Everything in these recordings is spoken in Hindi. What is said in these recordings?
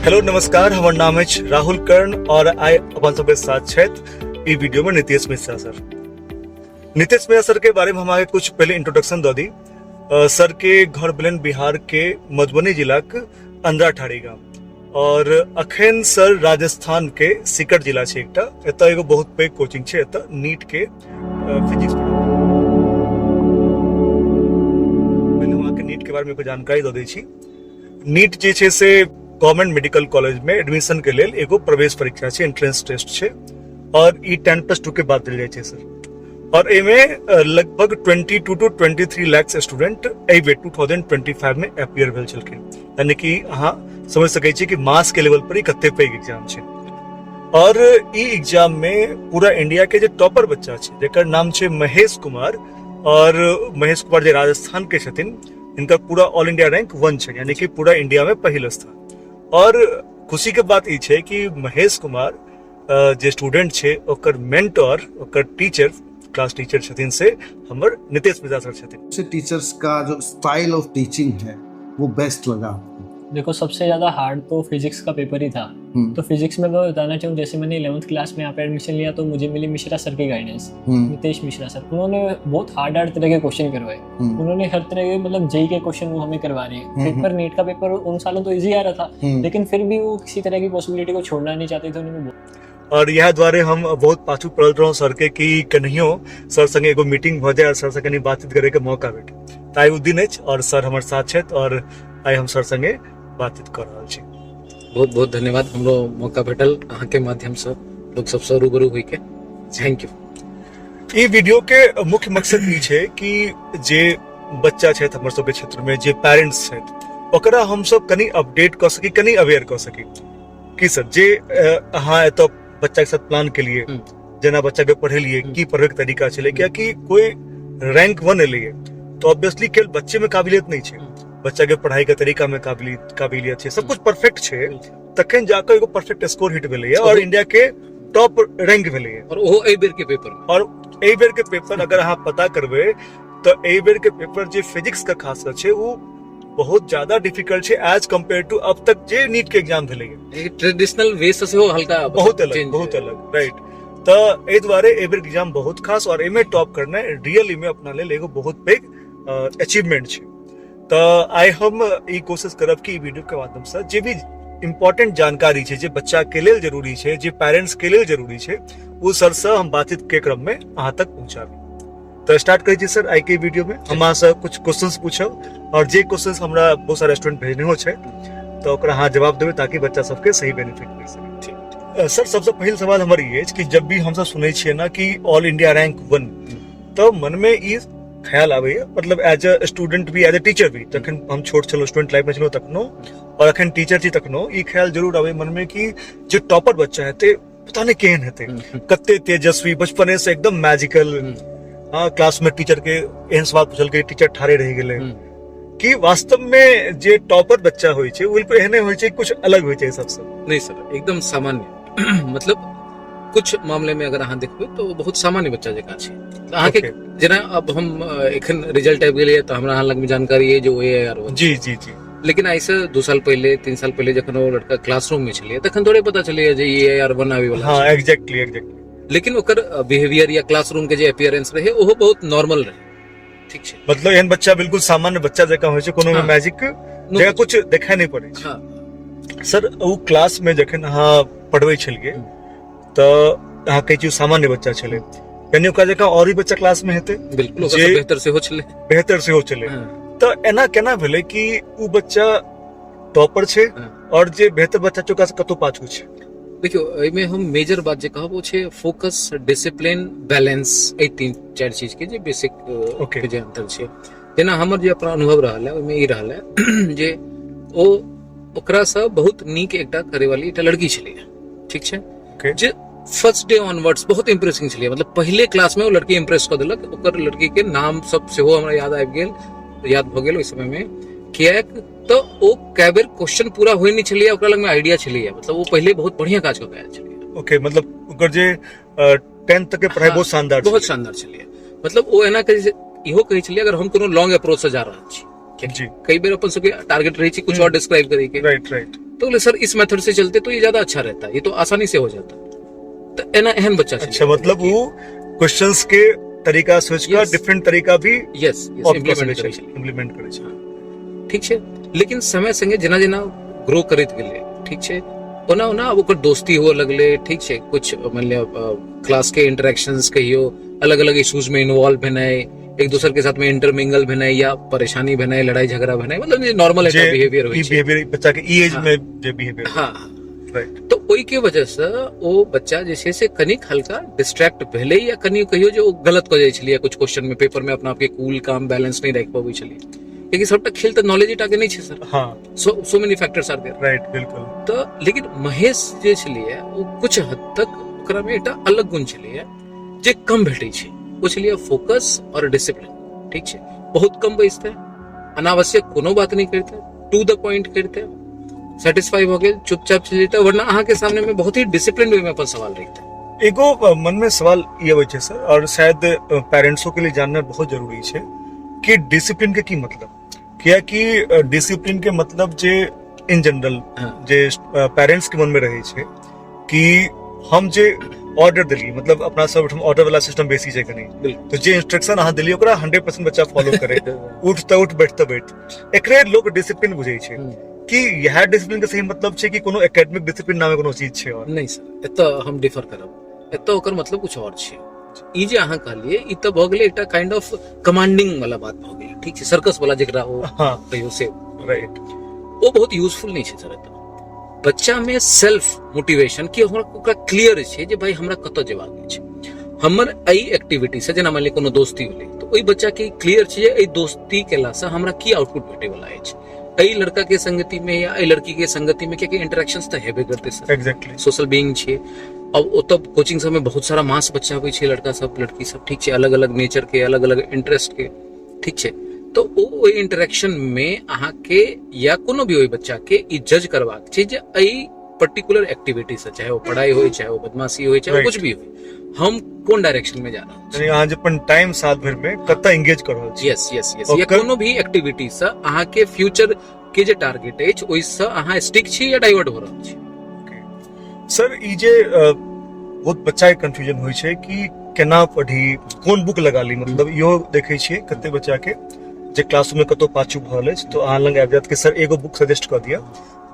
हेलो नमस्कार, हमर नाम है राहुल कर्ण और आइ अपन सबके साथ छथि ई वीडियो में नीतीश मिश्रा सर। नीतीश मिश्रा सर के बारे में हमारे कुछ पहले इंट्रोडक्शन दो दी। सर के घर भेलन बिहार के मधुबनी जिला के अंद्राठाड़ी गांव और अखन सर राजस्थान के सिकर जिला छे एकटा एतऽ एगो बहुत पैघ कोचिंग छे एतऽ नीट के फिजिक्स पहले वहाँ के नीट के बारे में कुछ जानकारी दो दै छी। नीट जे छे से गवर्नमेंट मेडिकल कॉलेज में एडमिशन के लेल एगो प्रवेश परीक्षा छे, एंट्रेंस टेस्ट छे और ई 10+2 के बाद देल जाय छे सर। और एमे लगभग 22 to 23 लाख स्टूडेंट एबे 2025 में अपीयर भेल छलखिन, यानी कि अहाँ समझ सकै छी कि मास के लेवल पर ई कते पैघ एग्जाम छे। और ई एग्जाम में पूरा इंडिया के जे टॉपर बच्चा छे जेकर नाम छे महेश कुमार, और महेश कुमार जे राजस्थान के छथिन इनका पूरा ऑल इंडिया रैंक 1 छे, यानी कि पूरा इंडिया में पहिल स्थान। और खुशी के बात ई छे कि महेश कुमार जे स्टूडेंट छे ओकर मेंटर ओकर टीचर क्लास टीचर छथिन से हमर नीतीश मिश्रा सर छथिन। से टीचर्स का जो स्टाइल ऑफ टीचिंग है वो बेस्ट लगा। देखो सबसे ज्यादा हार्ड तो फिजिक्स का पेपर ही था। तो फिजिक्स में मैं बताना चाहूँ, जैसे मैंने 11th क्लास में यहाँ पे एडमिशन लिया तो मुझे मिली मिश्रा सर की गाइडेंस, नीतीश मिश्रा सर। उन्होंने बहुत हार्ड तरह के क्वेश्चन करवाए। उन्होंने हर तरह के मतलब जेई के क्वेश्चन वो हमें करवा रहे हैं। पेपर नीट का पेपर उन सालों तो इजी आ रहा था, लेकिन फिर भी वो किसी तरह की पॉसिबिलिटी को छोड़ना नहीं चाहते थे। उन्होंने और यह द्वारे हम बहुत पाछू पड़ल रहो सर के कि कन्हियो सर संगे एगो मीटिंग भ जाए और सर से कनी बातचीत करे के मौका भेटे। ताई उ दिन अछि और सर हमर साथ छथि और आइ हम सर संगे बातचीत कर रहल छी। बहुत बहुत धन्यवाद, हमरो मौका भेटल अहाँ के माध्यम से लोग सबसे रूबरू होई के। Thank you. ई वीडियो के मुख्य मकसद ई छै कि जे बच्चा छथि हमर सबके क्षेत्र में, जे पेरेंट्स छथि ओकरा हम सब कनी अपडेट क सकी, कनी अवेयर क सकी कि सर जे अहाँ एतऽ बच्चा के साथ प्लान के लिए जेना बच्चा के पढ़ेलिए की पढ़े के तरीका छले, क्या कि कोई रैंक 1 एलिए तो ऑब्वियसली केवल बच्चे में काबिलियत नहीं छे, बच्चा के पढ़ाई के तरीका में काबिलियत छे, सब कुछ परफेक्ट छे, तखन जाकर एगो परफेक्ट स्कोर हिट भेलै और इंडिया के टॉप रैंक भेलै। और ओहो एहि बेर के पेपर में, और एहि बेर के पेपर अगर अहाँ पता करबे तो एहि बेर के पेपर जे फिजिक्स का खास छे वो बहुत ज्यादा डिफिकल्ट छे एज कंपेयर टू अब तक जे नीट के एग्जाम भेलै। ट्रेडिशनल वे से हो हल्का बहुत अलग राइट। तो एहि द्वारे एहि बेर एग्जाम बहुत खास और एमे टॉप करना रियली में अपना लेल एगो बहुत पैघ अचीवमेंट छे। तो आइ हम ई कोशिश करब कि ई वीडियो के माध्यम से जे भी इम्पोर्टेंट जानकारी छे जे बच्चा के लेल जरूरी छे, जे पेरेंट्स के लेल जरूरी छे, वो सर से हम बातचीत के क्रम में अहाँ तक पहुंचाबी। तो स्टार्ट करै छी सर। आइ के वीडियो में हम अहाँ से कुछ क्वेश्चंस पूछब और जे क्वेश्चंस हमरा बहुत सारा स्टूडेंट भेजने हो छे तो ओकरा अहाँ जवाब देबै ताकि बच्चा सबके सही बेनिफिट मिल सके। सर सबसे पहिल सवाल हमर ई अछि कि जब भी हम सब सुनै छियै ना कि ऑल इंडिया रैंक 1 तो मन में ई ख्याल आबैया, मतलब एज अ स्टूडेंट भी एज अ टीचर भी, जखन हम छोट छलहुँ स्टूडेंट लाइफ में छलहुँ तखनो और अखन टीचर छी तखनो ई ख्याल जरूर आबे मन में कि जे टॉपर बच्चा हेतै पता नहीं केहन हेतै, कते तेजस्वी, बचपने से एकदम मैजिकल। हाँ, क्लास में टीचर के एहन सवाल पूछल के टीचर ठाड़े रह गेलै कि वास्तव में जे टॉपर बच्चा होय छै ओइ पर एहने होय छै, कुछ अलग होय छै सबसे? नहीं सर, एकदम सामान्य मतलब कुछ मामले में अगर अहाँ देखबै तो बहुत सामान्य बच्चा जकाँ छै। अहाँ के जेना अब हम एखन रिजल्ट आबि गेलै तो हमरा अहाँ लग में जानकारी है जो AIR1 जी जी जी, लेकिन ऐसे 2 साल पहले 3 साल पहले जखन वो लड़का क्लासरूम में छलिए तखन थोड़े पता चले जे AIR1 आबे वाला। हाँ एग्जैक्टली। लेकिन ओकर बिहेवियर या क्लासरूम के जे अपीयरेंस रहे ओहो बहुत नॉर्मल रहे। ठीक छै, मतलब एहन बच्चा बिल्कुल सामान्य बच्चा जकाँ होय छै, कोनो में मैजिक जगह कुछ देखाय नहीं पड़े छै। हाँ सर वो क्लास में जखन अहाँ पढ़बै छलिए तो अहाँ कहै छी सामान्य बच्चा छले, यानी ओकरा जकाँ और भी बच्चा क्लास में हेतै? बिल्कुल, ओकरा बेहतर से हो चले। तो एना केना भेलै कि उ बच्चा टॉपर छै और जे बेहतर बच्चा छै ओकरा से कतो पाछू छै? देखियो एमे हम मेजर बात जे कहब वो छै फोकस, डिसिप्लिन, बैलेंस, ए 3-4 चीज के जे बेसिक के जे अंतर छै। जेना हमर जे अपना अनुभव रहल है ओमे ई रहल है जे ओ ओकरा से बहुत नीक एकटा करे वाली एकटा लड़की छलै, ठीक छै, जे फर्स्ट डे ऑनवर्ड्स बहुत इंप्रेसिंग छलै। मतलब पहले क्लास में वो लड़की इंप्रेस कर देलक, ओकर लड़की के नाम सब सेहो हमरा याद आबि गेल, याद भ गेल ओइ समय में, कियाक तो ओ कैबर क्वेश्चन पूरा होय नहीं छलिए, ओकरा लग में आइडिया छलिए, मतलब वो पहले बहुत बढ़िया काज क के आयल छलिए। ओके, मतलब ओकर जे 10th तक के पढ़ाई बहुत शानदार छलिए। मतलब ओ एना के इहो कहै छलिए अगर हम कोनो लॉन्ग अप्रोच से जा रहल छी, जी कई बेर अपन सबके टारगेट रहै छै कुछ और डिस्क्राइब करे के, राइट। तो बोले सर इस मेथड से चलते तो ये ज्यादा अच्छा रहता, ये तो आसानी से हो जाता। तो एना एहन बच्चा छे। अच्छा, मतलब वो क्वेश्चंस के तरीका सोच का डिफरेंट तरीका भी यस इम्प्लीमेंट करे छै। ठीक छे, लेकिन समय संगे जेना जेना ग्रो करैत गेले, ठीक छे, ओना ओना अब ओकर दोस्ती हुआ लगले, ठीक छे, कुछ मान लिया क्लास के इंटरेक्शंस कहियो अलग अलग इश्यूज में इन्वॉल्व भेनाय, एक दूसरे के साथ में इंटरमिंगल भेनाय या परेशानी भेनाय, लड़ाई झगड़ा भेनाय, मतलब ये नॉर्मल एकटा बिहेवियर होय छै। बिहेवियर बच्चा के ई एज में जे बिहेवियर, हां, राइट। तो ओई के वजह से ओ बच्चा जे छै से कनिक हल्का डिस्ट्रैक्ट भेले या कनिक कहियो जे ओ गलत क जाय छलिए, कुछ क्वेश्चन में पेपर में अपना आपके कूल काम बैलेंस नहीं रख पाबै छलिए, क्योंकि सबटा खेल त नॉलेज टाके नहीं छै सर। हां, so many factors are there, right, बिल्कुल। तो लेकिन महेश जे छलिए वो कुछ हद तक ओकरा में एकटा अलग गुण छलिए जे कम भेटै छै, ओ छलिए फोकस और डिसिप्लिन। ठीक छै, बहुत कम बैसते, अनावश्यक कोनो बात नहीं करते, टू द पॉइंट करते, सेटिस्फाई हो गए, चुपचाप चल जेते, वरना अहाँ के सामने में बहुत ही डिसिप्लिन वे में अपन सवाल रखते। एगो मन में सवाल ये होय छै सर, और शायद पेरेंट्सों के लिए जानना बहुत जरूरी छै कि डिसिप्लिन के की मतलब, किया कि डिसिप्लिन के मतलब जे इन जनरल जे पेरेंट्स के मन में रहे छै कि हम जे ऑर्डर दिली, मतलब अपना सब ऑर्डर वाला सिस्टम बेसी छै कनी, तो जे इंस्ट्रक्शन अहाँ दिली ओकरा 100% बच्चा फॉलो करे, उठते उठ बैठते बैठ, एकरे लोग डिसिप्लिन बुझै छै कि यह डिसिप्लिन के सही मतलब छै कि कोनो एकेडमिक डिसिप्लिन नामे कोनो चीज छै। और नहीं सर, एतऽ हम डिफर करब, एतऽ ओकर मतलब कुछ और छै। ई जे अहाँ कहलिए ई तऽ भऽ गेलै एकटा काइंड ऑफ कमांडिंग वाला बात भऽ गेलै, ठीक छै, सर्कस वाला जेकरा ओ कहियो से, राइट, वो बहुत यूजफुल नहीं छै सर। एतऽ बच्चा में सेल्फ मोटिवेशन कि ओकरा क्लियर छै जे भाई हमरा कतऽ जेबाक छै, हमर एई एक्टिविटी से, जेना मान लिअ कोनो दोस्ती भेलै तऽ ओई बच्चा के क्लियर छै जे एई दोस्ती केला से हमरा की आउटपुट भेटै वाला अछि, एई लड़का के संगति में या एई लड़की के संगति में, क्योंकि इंटरेक्शंस तऽ हेबे करतै सर, एग्जैक्टली, सोशल बीइंग छै। अब ओतऽ कोचिंग सब में बहुत सारा मास बच्चा होइ छै, लड़का सब लड़की सब, ठीक छै, अलग अलग नेचर के, अलग अलग इंटरेस्ट के, ठीक छै, तो ओ इंटरेक्शन में अहाँ के या कोनो भी ओई बच्चा के ई जज करबाक छै जे एई पर्टिकुलर एक्टिविटी से, चाहे वो पढ़ाई हो, चाहे वो बदमाशी हो, चाहे कुछ भी हो, हम कोन डायरेक्शन में जा रहल छी, यानी अहाँ जे अपन टाइम साल भर में कतऽ एंगेज कर रहल छी। यस यस यस, या कोनो भी एक्टिविटी से अहाँ के फ्यूचर के जे टारगेट अछि ओइ से अहाँ स्टिक छी या डाइवर्ट हो रहल छी। सर ई जे बहुत बच्चा के कंफ्यूजन होइ छै कि केना पढ़ी, कोन बुक लगा ली, मतलब इहो देखै छियै कते बच्चा के जे क्लासरूम में कतौ पाछू भ रहल अछि तो अहाँ लग आबि जायत कि सर एगो बुक सजेस्ट कर दिया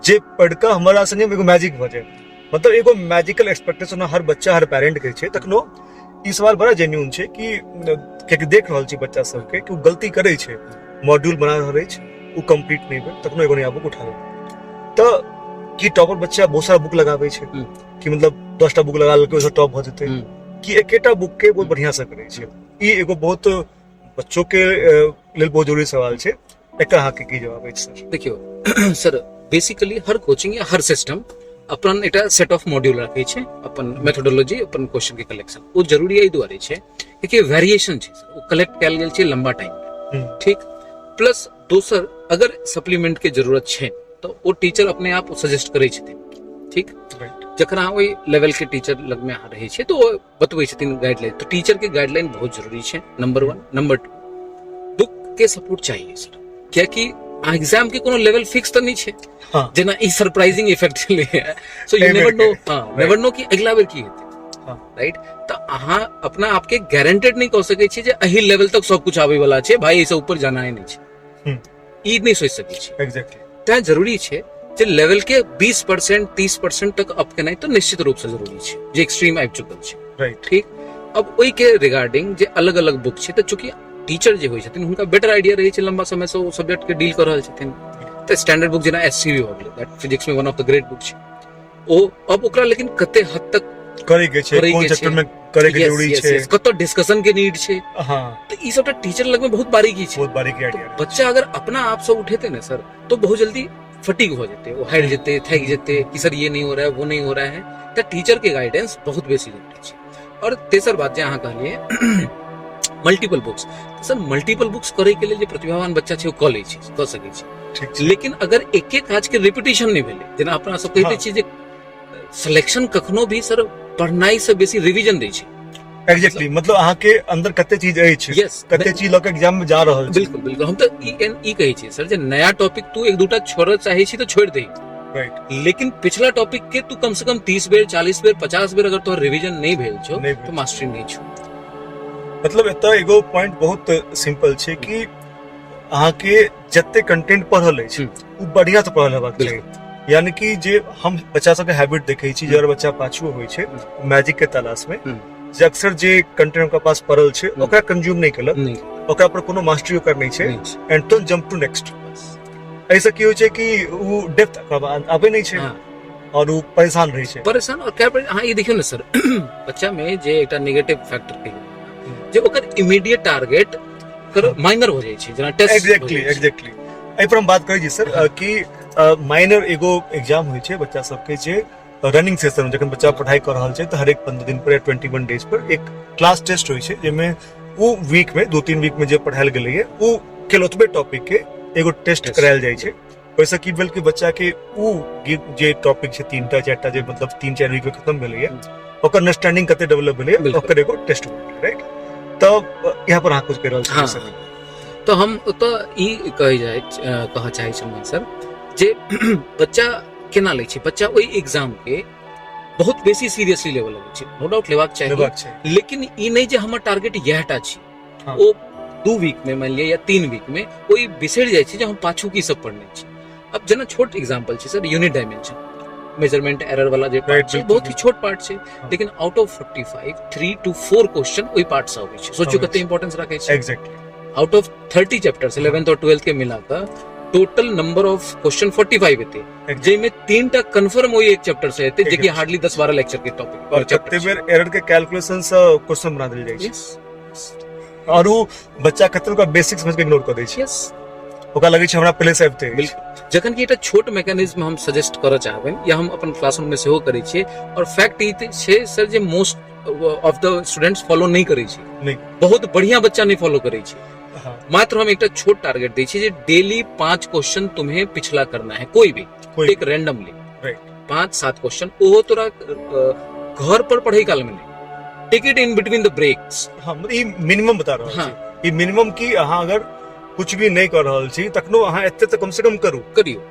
जे पढ़ के हमरा संगे एगो मैजिक भ जाय, मतलब एगो मैजिकल एक्सपेक्टेशन हर बच्चा हर पेरेंट के छै। तखनो ई सवाल बड़ा जेन्युइन छै कि कियाकि देख रहल छी बच्चा सबके कि वो गलती करे छै, मॉड्यूल बना रहल अछि, वो कंप्लीट नहीं भेल, तखनो एगो नया बुक उठा लो, तो कि टॉपर बच्चा बहुत सारा बुक लगाबै छै कि मतलब 10टा बुक लगा लेके ओसे टॉप भ जेतै, कि एकेटा बुक के बहुत बढ़िया से करे छै। ई एगो बहुत बच्चों के लेल बहुत जरूरी सवाल छै, एकर अहाँ के की जवाब अछि सर? देखियो सर, बेसिकली हर कोचिंग या हर सिस्टम अपन एकटा सेट ऑफ मॉड्यूल रखै छै, अपन मेथोडोलॉजी, अपन क्वेश्चन के कलेक्शन, वो जरूरी एहि दुआरे छै कि वेरिएशन छै सर, वो कलेक्ट कैल गेल छै लंबा टाइम में, ठीक, प्लस दोसर अगर सप्लीमेंट के जरूरत छै तो वो टीचर अपने आप सजेस्ट करै छथिन, ठीक, जखन अहाँ ओहि लेवल के टीचर लग में अहाँ रहै छै तो वो बतबै छथिन गाइडलाइन, तो टीचर के गाइडलाइन बहुत जरूरी छै, नंबर 1। नंबर 2, बुक के सपोर्ट चाहिए सर, कियाकि एग्जाम के कोनो लेवल फिक्स तो नहीं छै, जेना ई सरप्राइजिंग इफेक्ट छलै, सो यू नेवर नो कि अगला बेर की हेतै, राइट, तो अहाँ अपना आपके गारंटेड नहीं कह सकै छी जे एही लेवल तक सब कुछ आबै वाला छै, भाई एहिसँ ऊपर जाना ही नहीं छै, ई नहीं सोच सकै छी। एग्जैक्टली, तें जरूरी छै जे लेवल के 20% 30% तक अप केनाइ तो निश्चित रूप से जरूरी छै, जे एक्सट्रीम आबि चुकल छै, राइट, ठीक। अब ओहि के रिगार्डिंग जे अलग अलग बुक छै, तो चूंकि टीचर जे होइ छथिन हुनका बेटर आइडिया रहै छै लंबा समय से ओ सब्जेक्ट के डील कर रहल छथिन, तो स्टैंडर्ड बुक जेना एससीबी हो गेलै, दैट फिजिक्स में one of the great book छै, ओ अब ओकरा लेकिन कते हद तक करे के छै, कोन चैप्टर में करे के जरूरी छै, कतो डिस्कशन के नीड छै, हां, तो ई सबटा टीचर लग में बहुत बारीकी छै, बहुत बारीकी आइडिया। बच्चा अगर अपना आप से उठेते ना सर तो बहुत जल्दी फटीग हो जाते, वो हार जाते, थक जाते कि सर ये नहीं हो रहा है, वो नहीं हो रहा है, तो टीचर के गाइडेंस बहुत बेसी जरूरी छै। और तेसर बात जे अहाँ कहलिए मल्टीपल बुक्स, तो सर मल्टीपल बुक्स करे के लिए जे प्रतिभावान बच्चा छै वो क लै छै, क सकै छै, लेकिन अगर एक एक काज के रिपीटिशन नहीं भेले, जेना अपना सब कहते छी जे सिलेक्शन कखनो भी सर पढ़नाई से बेसी रिवीजन दै छै। एग्जैक्टली, मतलब अहाँ के अंदर कते चीज अछि, कते चीज लके एग्जाम में जा रहल छै। बिल्कुल बिल्कुल, हम तो ई कहे छी सर जे नया टॉपिक तू एक दूटा छोड़ चाहे छी तो छोड़ दे, राइट लेकिन पिछला टॉपिक के तू कम से कम 30 बेर 40 बेर 50 बेर अगर तो रिवीजन नहीं भेल छो नहीं तो भेल मास्टरी नहीं छो। मतलब एतय एगो पॉइंट बहुत सिंपल छै कि अहाँ के जते कंटेंट पढ़ल अछि वो बढ़िया से पढ़ल हेबाक चाही। यानी कि जे हम बच्चा सबके हैबिट देखै छी, जे बच्चा पाछू होइ छै मैजिक के तलाश में, जे अक्सर जे कंटेंट ओकरा पास पढ़ल छै ओकरा कंज्यूम नहीं केलक, ओकरा पर कोनो मास्टरी ओकर नहीं छै, एंड तो जंप टू नेक्स्ट। ऐसा की होइ छै कि वो डेप्थ आबे नहीं छै और वो परेशान रहे छै। परेशान और क्या हाँ ये देखियो ना सर बच्चा में जे एकटा नेगेटिव फैक्टर के जे ओकर इमीडिएट टारगेट कर माइनर हो जाय छै, जेना टेस्ट। एग्जैक्टली एहि पर हम बात करै छी सर कि माइनर एगो एग्जाम होइ छै बच्चा सबके जे रनिंग सेशन जखन बच्चा पढ़ाई कर रहल छै तो हर एक 15 दिन पर या 21 डेज पर एक क्लास टेस्ट होइ छै, जेमे वो वीक में 2-3 वीक में जे पढ़ायल गेलै है वो केवल ओतबे टॉपिक के एगो टेस्ट करायल जाइ छै। वैसे की भेल कि बच्चा के वो जे टॉपिक छै 3टा 4टा जे मतलब 3-4 वीक में खत्म भेलै है ओकर अंडरस्टैंडिंग कते डेवलप भेलै है ओकर एगो टेस्ट राइट। तब यहाँ पर अहाँ कुछ कह रहल छी सर। तो हम तो ई कह चाहे छी सर जे बच्चा केना लै छै, बच्चा ओई एग्जाम के बहुत बेसी सीरियसली लेवल लगै छै, नो डाउट लेबाक चाहिए, लेकिन ई नहीं जे हमर टारगेट यहटा छै ओ 2 वीक में मान लिया या 3 वीक में कोई बिसर जाय छै जे हम पाछू की सब पढ़ने छी। अब जना छोट एग्जांपल छै sir unit dimension measurement error वाला जे पार्ट छै बहुत ही छोट पार्ट छै, लेकिन आउट ऑफ 45 3 to 4 क्वेश्चन ओई पार्ट से आबै छै। सोचियो कते इंपोर्टेंस राखै छै। Exactly out of 30 chapters 11th और 12th के मिलाकर टोटल नंबर ऑफ क्वेश्चन 45 हेते, जेमे 3टा कंफर्म होई एक चैप्टर से हेते जे कि हार्डली 10-12 लेक्चर के टॉपिक और कते बेर एरर के कैलकुलेशन से क्वेश्चन बना देल जाय छै और वो बच्चा कते का बेसिक समझ के इग्नोर कर दै छै। ओकरा लगै छै हमरा पहले से आबते बिल्कुल, जखन कि एटा छोट मैकेनिज्म हम सजेस्ट करऽ चाहबे या हम अपन क्लासरूम में सेहो करै छियै और फैक्ट ई छै sir J most of the students follow नहीं करै छै, नहीं बहुत बढ़िया बच्चा नहीं फॉलो करै छै। मात्र हम एक छोट टारगेट दै छियै जे डेली 5 क्वेश्चन तुम्हें पिछला करना है, कोई भी एक रैंडमली 5-7 क्वेश्चन ओहो तोरा घर पर पढ़ाई काल में नहीं, take it in between the breaks. हां ई मिनिमम बता रहल छी, ई मिनिमम की अहाँ अगर कुछ भी नहीं कर रहल छी तखनो अहाँ एते त कम से कम करियो,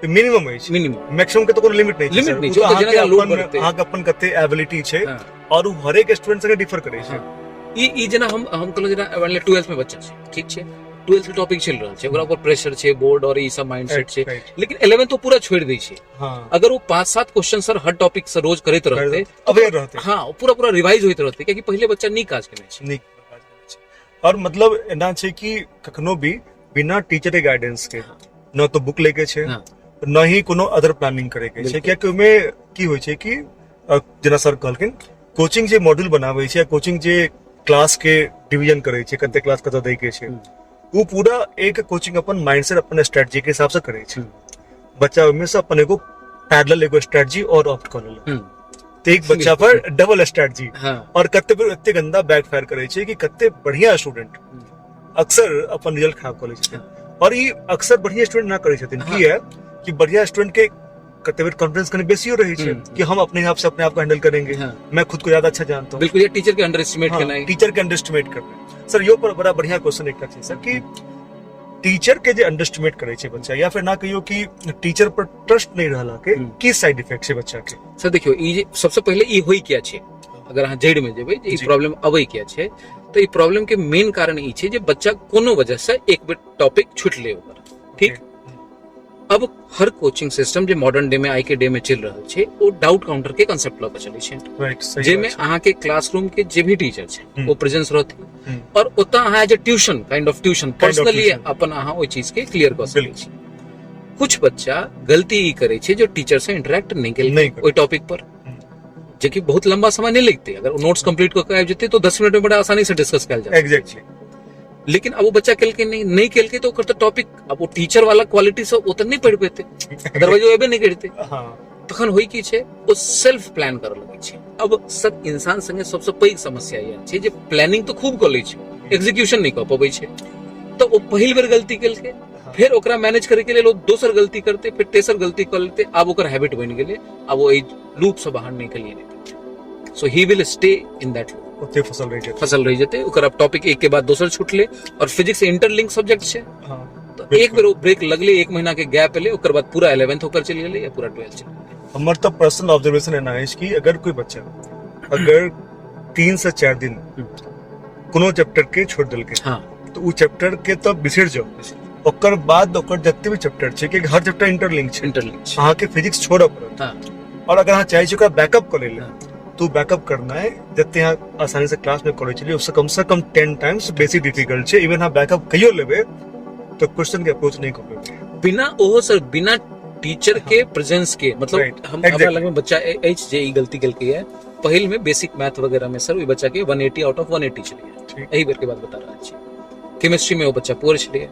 मिनिमम है मिनिमम, मैक्सिमम के तो कोनो लिमिट नहीं छै, जो जेना लोड करते अहाँ के अपन कते एबिलिटी छै और वो हर एक स्टूडेंट से डिफर करे छै। ई जना हम कहलो जना 12th में बच्चा छै, ठीक छै 12th के टॉपिक चल रहल छै, ओकरा ऊपर प्रेशर छै, बोर्ड और ई सब माइंडसेट छै, लेकिन 11th तो पूरा छोड़ दै छै। अगर वो 5-7 क्वेश्चन सर हर टॉपिक से रोज करैत रहते अवेयर रहते, हां पूरा रिवाइज होइत रहते, क्योंकि पहले बच्चा नीक काज केने छै। और मतलब एना छै कि कखनो भी बिना टीचर के गाइडेंस के न तो बुक लेके छै न ही कोनो अदर प्लानिंग करे के छै, कियाकि ओमे की होय छै कि जेना सर कहलखिन कोचिंग जे मॉड्यूल बनाबै छै या कोचिंग जे क्लास के डिवीजन करे छै, कते क्लास कते दै के छै, वो पूरा एक कोचिंग अपन माइंडसेट अपन स्ट्रेटजी के हिसाब से करे छै। बच्चा में से अपन एगो पैरेलल एगो स्ट्रेटजी और ऑप्ट कर ले, तो एक बच्चा पर डबल स्ट्रेटजी और कते बेर एते गंदा बैकफायर करे छै कि कते बढ़िया स्टूडेंट अक्सर अपन रिजल्ट खराब कर लै छथिन। और ये अक्सर बढ़िया स्टूडेंट ना करे छथिन, की है कि बढ़िया स्टूडेंट के कते बेर कॉन्फिडेंस कने बेसियो रहे छै कि हम अपने आप से अपने आप को हैंडल करेंगे, मैं खुद को ज्यादा अच्छा जानता हूं। बिल्कुल, ये टीचर के अंडर एस्टिमेट करना है, टीचर के अंडर एस्टिमेट करना। सर यो पर बड़ा बढ़िया क्वेश्चन एकटा छै सर कि टीचर के जे अंडर एस्टिमेट करे छै बच्चा, या फिर ना कहियो कि टीचर पर ट्रस्ट नहीं रहला के की साइड इफेक्ट छै बच्चा के। सर देखियो ई सबसे पहले ई होई क्या छै, अगर अहाँ जड़ में जेबै ई प्रॉब्लम अबै क्या छै, तो ई प्रॉब्लम के मेन कारण ई छै जे बच्चा कोनो वजह से एक बेर टॉपिक छूट ले ओकर, ठीक। अब हर कोचिंग सिस्टम जो मॉडर्न डे में आई के डे में चल रहा है वो डाउट काउंटर के कांसेप्ट लग चले छै, राइट, जेमे अहाँ के क्लासरूम के जे भी टीचर छै वो प्रेजेंस रहते और ओता अहाँ as a tuition kind of tuition personally अपन अहाँ ओइ चीज के क्लियर कर सकै छी। कुछ बच्चा गलती ई करे छै जो टीचर से इंटरेक्ट नहीं केल ओइ टॉपिक पर, जे कि बहुत लंबा समय नहीं लगते, अगर नोट्स कंप्लीट करके आबि जेते तो 10 मिनट में बड़ा आसानी से डिस्कस कैल जाए। एग्जैक्टली, लेकिन अब वो बच्चा केल के नहीं केल के तो करते टॉपिक अब वो टीचर वाला क्वालिटी से उतना नहीं पढ़ पेते, अदरवाइज वो एबे नहीं करते। तखन होई की छै वो सेल्फ प्लान कर लगे छै। अब सब इंसान संगे सबसे पैघ समस्या ये छै जे प्लानिंग तो खूब कर लै छै, एग्जीक्यूशन नहीं कर पाबै छै, तो वो पहिल बेर गलती केल के फिर ओकरा मैनेज करे के लिए लोग दोसर गलती करते, फिर तेसर गलती कर लेते, अब ओकर हैबिट बन गेले, अब वो लूप से बाहर निकलिए नहीं, so he will stay in that loop, ओते फसल रह जेते ओकर अब टॉपिक एक के बाद दोसर छूट ले। और फिजिक्स इंटरलिंक सब्जेक्ट छै, तो एक बेर ब्रेक लगले, एक महीना के गैप ले, ओकर बाद पूरा 11th होकर चली गेलै या पूरा 12th चली गेलै? हमर तो पर्सनल ऑब्जर्वेशन है नाइश कि अगर कोई बच्चा अगर 3 से 4 दिन कोनो चैप्टर के छोड़ दिल के, हाँ तो उ चैप्टर के तो बिसर जाओ, ओकर बाद ओकर जत्ते भी चैप्टर छै कि हर चैप्टर इंटरलिंक छै, इंटरलिंक अहाँ के फिजिक्स छोड़ब पड़त। हाँ और अगर अहाँ चाहे छी ओकरा बैकअप कर ले, हाँ। तो बैकअप करना है जत्ते अहाँ आसानी से क्लास में करे छलिए उससे कम 10 टाइम्स बेसी डिफिकल्ट छै। इवन अहाँ बैकअप कहियो लेबे तो क्वेश्चन के अप्रोच नहीं कर पेबे बिना ओहो सर, बिना टीचर के प्रेजेंस के, मतलब Right, हम exactly. हमरा लग में बच्चा एच जे ई गलती केलकै है पहिल में बेसिक मैथ वगैरह में सर, ओइ बच्चा के 180 आउट ऑफ 180 छलिए, ठीक। एही बेर के बात बता रहल छी। केमिस्ट्री में वो बच्चा पुअर छलिए,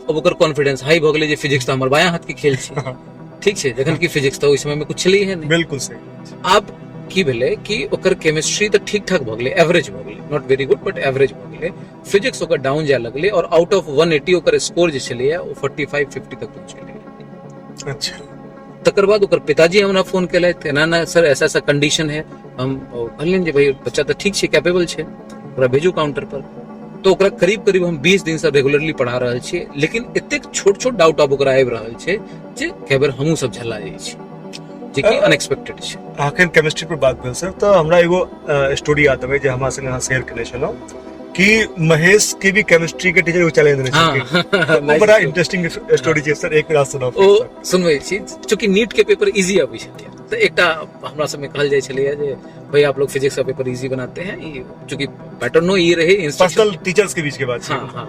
अब ओकर कॉन्फिडेंस हाई भ गेलै जे फिजिक्स तो हमर बायां हाथ के खेल छै, ठीक छै, जखन कि फिजिक्स तो ओइ समय में कुछ छलिए है नहीं। बिल्कुल सही। आब की भेलै कि ओकर केमिस्ट्री तो ठीक ठाक भ गेलै, एवरेज भ गेलै, not very good but average भ गेलै। फिजिक्स ओकर डाउन जाय लगलै और आउट ऑफ 180 ओकर स्कोर जे छलिए वो 45-50 तक पहुंच गेलै। अच्छा, तकर बाद ओकर पिताजी हमरा फोन केलथि, ना सर ऐसा ऐसा कंडीशन है, हम कहलियन जे भाई बच्चा तो ठीक छै, कैपेबल छै, ओकरा भेजू काउंटर पर। तो ओकरा करीब करीब हम 20 दिन से रेगुलरली पढ़ा रहल छियै, लेकिन एतेक छोट छोट डाउट अब ओकरा आबि रहल छै जे कई बेर हमहूँ सब झला जाइ छी, जे कि अनएक्सपेक्टेड छै। आखिर केमिस्ट्री पर बात भेल सर, तो हमरा एगो स्टोरी याद आवे जे हमरा संगे अहाँ शेयर केने छलहुँ कि महेश के भी केमिस्ट्री के टीचर चैलेंज देने छलखिन। हाँ वो बड़ा इंटरेस्टिंग स्टोरी छै सर, एक रात सुनाओ। ओ सुनबै छी, चूंकि नीट के पेपर इजी आबै छलै, तो एकटा हमरा सब में कहल जाय छलै जे भाई आप लोग फिजिक्स का पेपर इजी बनाते हैं, चूंकि पैटर्न ये रहे इंस्ट्रक्शन पर्सनल टीचर्स के बीच के बात छै। हाँ हाँ,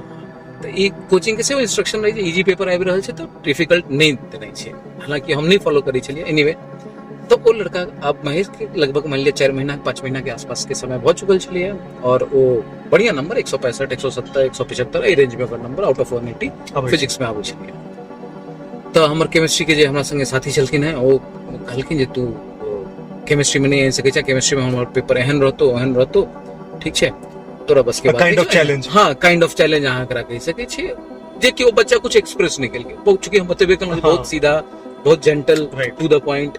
तो ई कोचिंग के से इंस्ट्रक्शन रही इजी पेपर आबि रहल छै तो डिफिकल्ट नहीं देने छै, हालांकि हम नहीं फॉलो करै छलिए। एनीवे, तो वो लड़का अब महेश के लगभग मान लिया 4 महीना 5 महीना के आसपास के समय बहुत चुकल छलिए, और वो बढ़िया नंबर 165 170 175 ए रेंज में ओकर नंबर आउट ऑफ 180 फिजिक्स में आबै छलिए। तो हमर केमिस्ट्री के जे हमरा संगे साथी छलखिन है, वो कहलखिन जे तू केमिस्ट्री में नहीं आनि सकै छै, केमिस्ट्री में हमर पेपर एहन रहतो, ठीक छै, तोरा बस के बात काइंड ऑफ चैलेंज। हाँ, काइंड ऑफ चैलेंज अहाँ एकरा कहि सकै छी, जे कि वो बच्चा कुछ एक्सप्रेस नहीं केलकै, चूंकि हम बतेबे केलहुँ बहुत सीधा, बहुत जेंटल, टू द पॉइंट।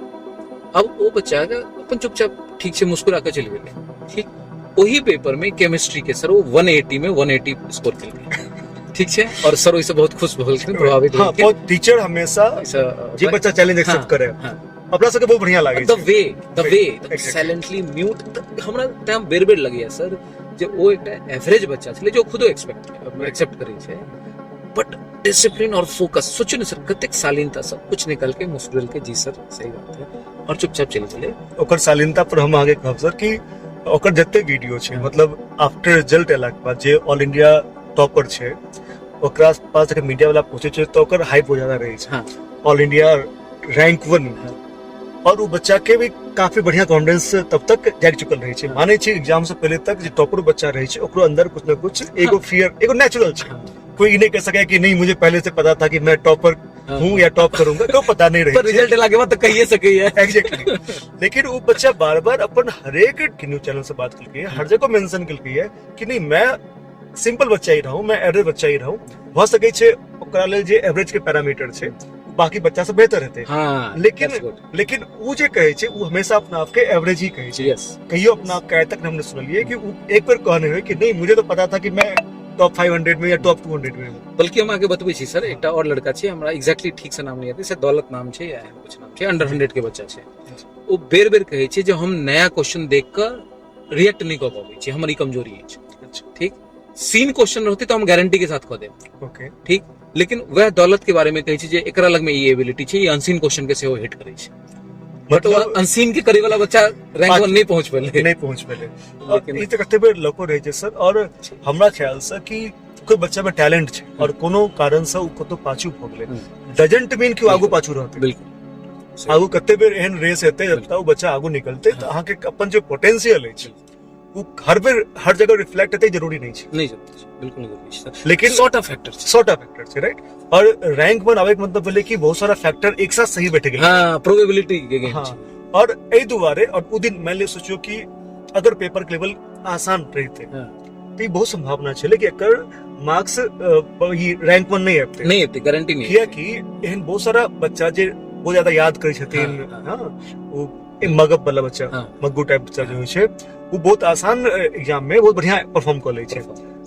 अब वो बच्चा अपन चुपचाप ठीक से मुस्कुरा के चली गेलै, ठीक। वही पेपर में केमिस्ट्री के सर वो 180 में 180 स्कोर केलकै, ठीक छै, और सर ओइसे बहुत खुश भेलखिन, प्रभावित हाँ, भेलखिन। बहुत टीचर हमेशा जे बच्चा चैलेंज एक्सेप्ट करे, अपना सबके बहुत बढ़िया लागे द छै। वे साइलेंटली म्यूट हमरा टाइम बेर लगैया सर, जे ओ एकटा एवरेज बच्चा छलै जो खुदो एक्सेप्ट करै छै, बट डिसिप्लिन और फोकस सोचो न सर, कतेक शालीनता सब कुछ निकल के मुस्कुराल के, जी सर सही बात है, और चुपचाप चले चले। ओकर शालीनता पर हम आगे कहब सर कि ओकर जत्ते वीडियो छै, मतलब आफ्टर रिजल्ट एला के बाद जे ऑल इंडिया टॉपर छै ओकरा पास जब मीडिया वाला पूछे छै तो ओकर हाइप बहुत ज्यादा रहे छै। हाँ। ऑल इंडिया रैंक 1, और वो बच्चा के भी काफी बढ़िया कॉन्फिडेंस तब तक जाग चुकल रहे छै। माने छै एग्जाम से पहले तक जे टॉपर बच्चा रहे छै ओकरो अंदर कुछ ना कुछ एगो फियर, एगो नेचुरल छै। कोई ये नहीं कह सके कि नहीं मुझे पहले से पता था कि मैं टॉपर हूँ या टॉप करूंगा, क्यों पता नहीं पर रिजल्ट रही लागे बाद तो कहिए सके है। एग्जैक्टली। लेकिन वो बच्चा बार बार अपन हरेक न्यूज चैनल से बात करके हर जगह मेंशन करके है कि नहीं मैं सिंपल बच्चा ही रहूं, मैं एवरेज बच्चा ही रहूं, भ सकै छै ओकरा लेल जे एवरेज के पैरामीटर छै बाकी बच्चा से बेहतर हेतै। हाँ, लेकिन वो जे कहे छै वो हमेशा अपना आप के एवरेज ही कहे छै। यस, कहियो अपना आप का तक हमने सुनलिए कि वो एक बार कहने हुए कि नहीं मुझे तो पता था कि मैं टॉप 500 में या टॉप 200 में हूं। बल्कि हम आगे बतबै छी सर, एकटा और लड़का छै, हमरा एग्जैक्टली ठीक से नाम नहीं याद है, शायद दौलत नाम छै या कुछ नाम छै, अंडर 100 के बच्चा छै। वो बेर बेर कहै छै जे हम नया क्वेश्चन देख कर रिएक्ट नहीं कर पाबै छी, हमर ई कमजोरी है, ठीक। सीन क्वेश्चन रहते तो हम गारंटी के साथ कह देब, ओके, ठीक। लेकिन वह दौलत के बारे में कहै छै जे एकरा लग में ई एबिलिटी छै, ये अनसीन क्वेश्चन के सेहो हिट करै छै, बट वो अनसीन के करे वाला बच्चा रैंक 1 नहीं पहुंच पेले, नहीं पहुंच पेले। लेकिन ई त कते बेर लको रहे छै सर, और हमरा ख्याल से कि कोई बच्चा में टैलेंट छै और कोनो कारण से उ कतो पाछू भ गेलै, डजंट मीन कि आगू पाछू रहतै। बिल्कुल, आगू कते बेर एहन रेस हेतै जब तक वो बच्चा आगू निकलते तो अहाँ के अपन जो पोटेंशियल है वो हर बेर हर जगह रिफ्लेक्ट हेतै जरूरी नहीं छै, नहीं जरूरी छै, बिल्कुल नहीं जरूरी छै सर। लेकिन सॉर्ट ऑफ फैक्टर छै, सॉर्ट ऑफ फैक्टर छै, राइट। और रैंक 1 आवे के मतलब भेलै कि बहुत सारा फैक्टर एक साथ सही बैठ गेलै। हाँ, प्रोबेबिलिटी के गेम हाँ, छै। और एहि दुआरे और उ दिन मान ले सोचियो कि अगर पेपर के लेवल आसान रहिते तो ई बहुत संभावना छलै कि एकर मार्क्स ई रैंक 1 नहीं आबते, नहीं एते गारंटी नहीं, किया कि एहन बहुत सारा बच्चा जे बहुत ज्यादा याद करै छथिन, हाँ, वो मगब वाला बच्चा, मग्गू टाइप बच्चा जो छै वो बहुत आसान एग्जाम में बहुत बढ़िया परफॉर्म कर लै छै।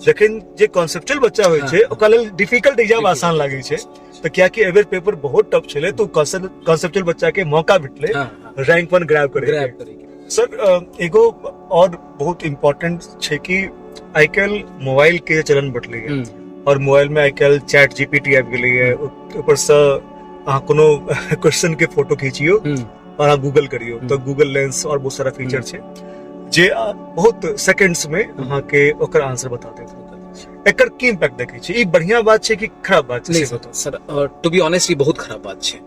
लेकिन जे कॉन्सेप्चुअल बच्चा होइ छै ओकरा लेल डिफिकल्ट एग्जाम आसान लागे छै तो क्या कि एवर पेपर बहुत टफ छले तो कॉन्सेप्चुअल बच्चा के मौका भेटले रैंक 1 ग्रैब करे सर एगो और बहुत इम्पोर्टेंट छै कि आइ काल्हि मोबाइल के चलन बढ़ले है और मोबाइल में आइ काल्हि चैट जीपीटी आबि गेलै है ऊपर से अहाँ कोनो क्वेश्चन के फोटो खींचियो और अहाँ गूगल करियो तो गूगल लेंस और बहुत सारा फीचर छै जे बहुत सेकंड्स में अहाँ के ओकर आंसर बता देत एकर की इम्पैक्ट देखे छै ई बढ़िया बात छै कि खराब बात छै सर टू बी ऑनेस्ट ई बहुत खराब बात छै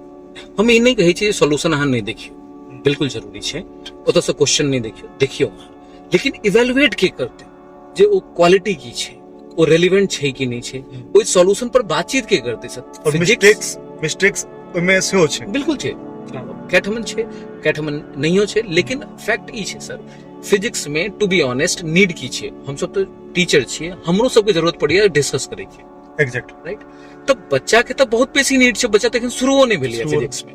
हम ई नहीं कहै छी सॉल्यूशन अहाँ नहीं देखियो बिल्कुल जरूरी छै ओतऽ से क्वेश्चन नहीं देखियो लेकिन इवैल्यूएट के करते जे ओ क्वालिटी की छै ओ रेलेवेंट छै कि नहीं छै ओइ सॉल्यूशन पर बातचीत के करते सर और मिस्टेक्स ओइमे सेहो छै बिल्कुल छै कैठमन नहियो छै लेकिन फैक्ट ई छै सर फिजिक्स में टू बी ऑनेस्ट नीड की छै हम सब तो टीचर छियै हमरो सबके जरूरत पड़िया डिस्कस करे के एग्जैक्ट राइट तो बच्चा के तो बहुत बेसी नीड छै बच्चा तखन शुरुओ नहीं भेलिया फिजिक्स में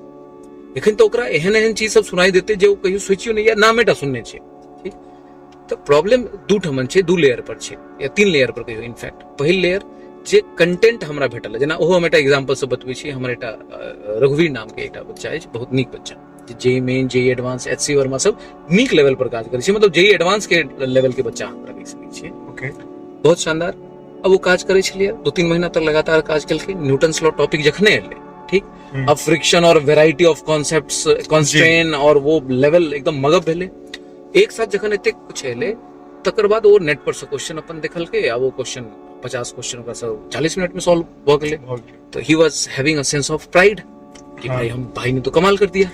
एखन तो ओकरा एहन चीज सब सुनाई देते जे ओ कहियो सोचियो नहीं या नामेटा सुनने छै ठीक तो प्रॉब्लम दू ठमन छै दू लेयर पर छै या 3 लेयर पर कहियो इनफैक्ट पहिल लेयर जे कंटेंट हमरा भेटल जेना ओहो हम एकटा एग्जांपल से बतबै छी हमर एकटा रघुवीर नाम के एकटा बच्चा अछि बहुत नीक बच्चा JEE Main JEE Advanced HC Verma सब नीक लेवल पर काज करै छै मतलब जेई एडवांस के लेवल के बच्चा हमरा कहि सकै छियै ओके बहुत शानदार अब वो काज करै छलियै 2-3 महीना तक लगातार काज केलकै न्यूटन्स लॉ टॉपिक जखने एलै ठीक अब फ्रिक्शन और वेराइटी ऑफ कॉन्सेप्ट्स कॉन्स्ट्रेन और वो लेवल एकदम मगब भेलै एक साथ जखन एते कुछ एलै तकर बाद वो नेट पर से क्वेश्चन अपन देखलकै आ वो क्वेश्चन 50 क्वेश्चन का सब 40 मिनट में सॉल्व हो गए तो he was having a sense of pride कि भाई ने तो कमाल कर दिया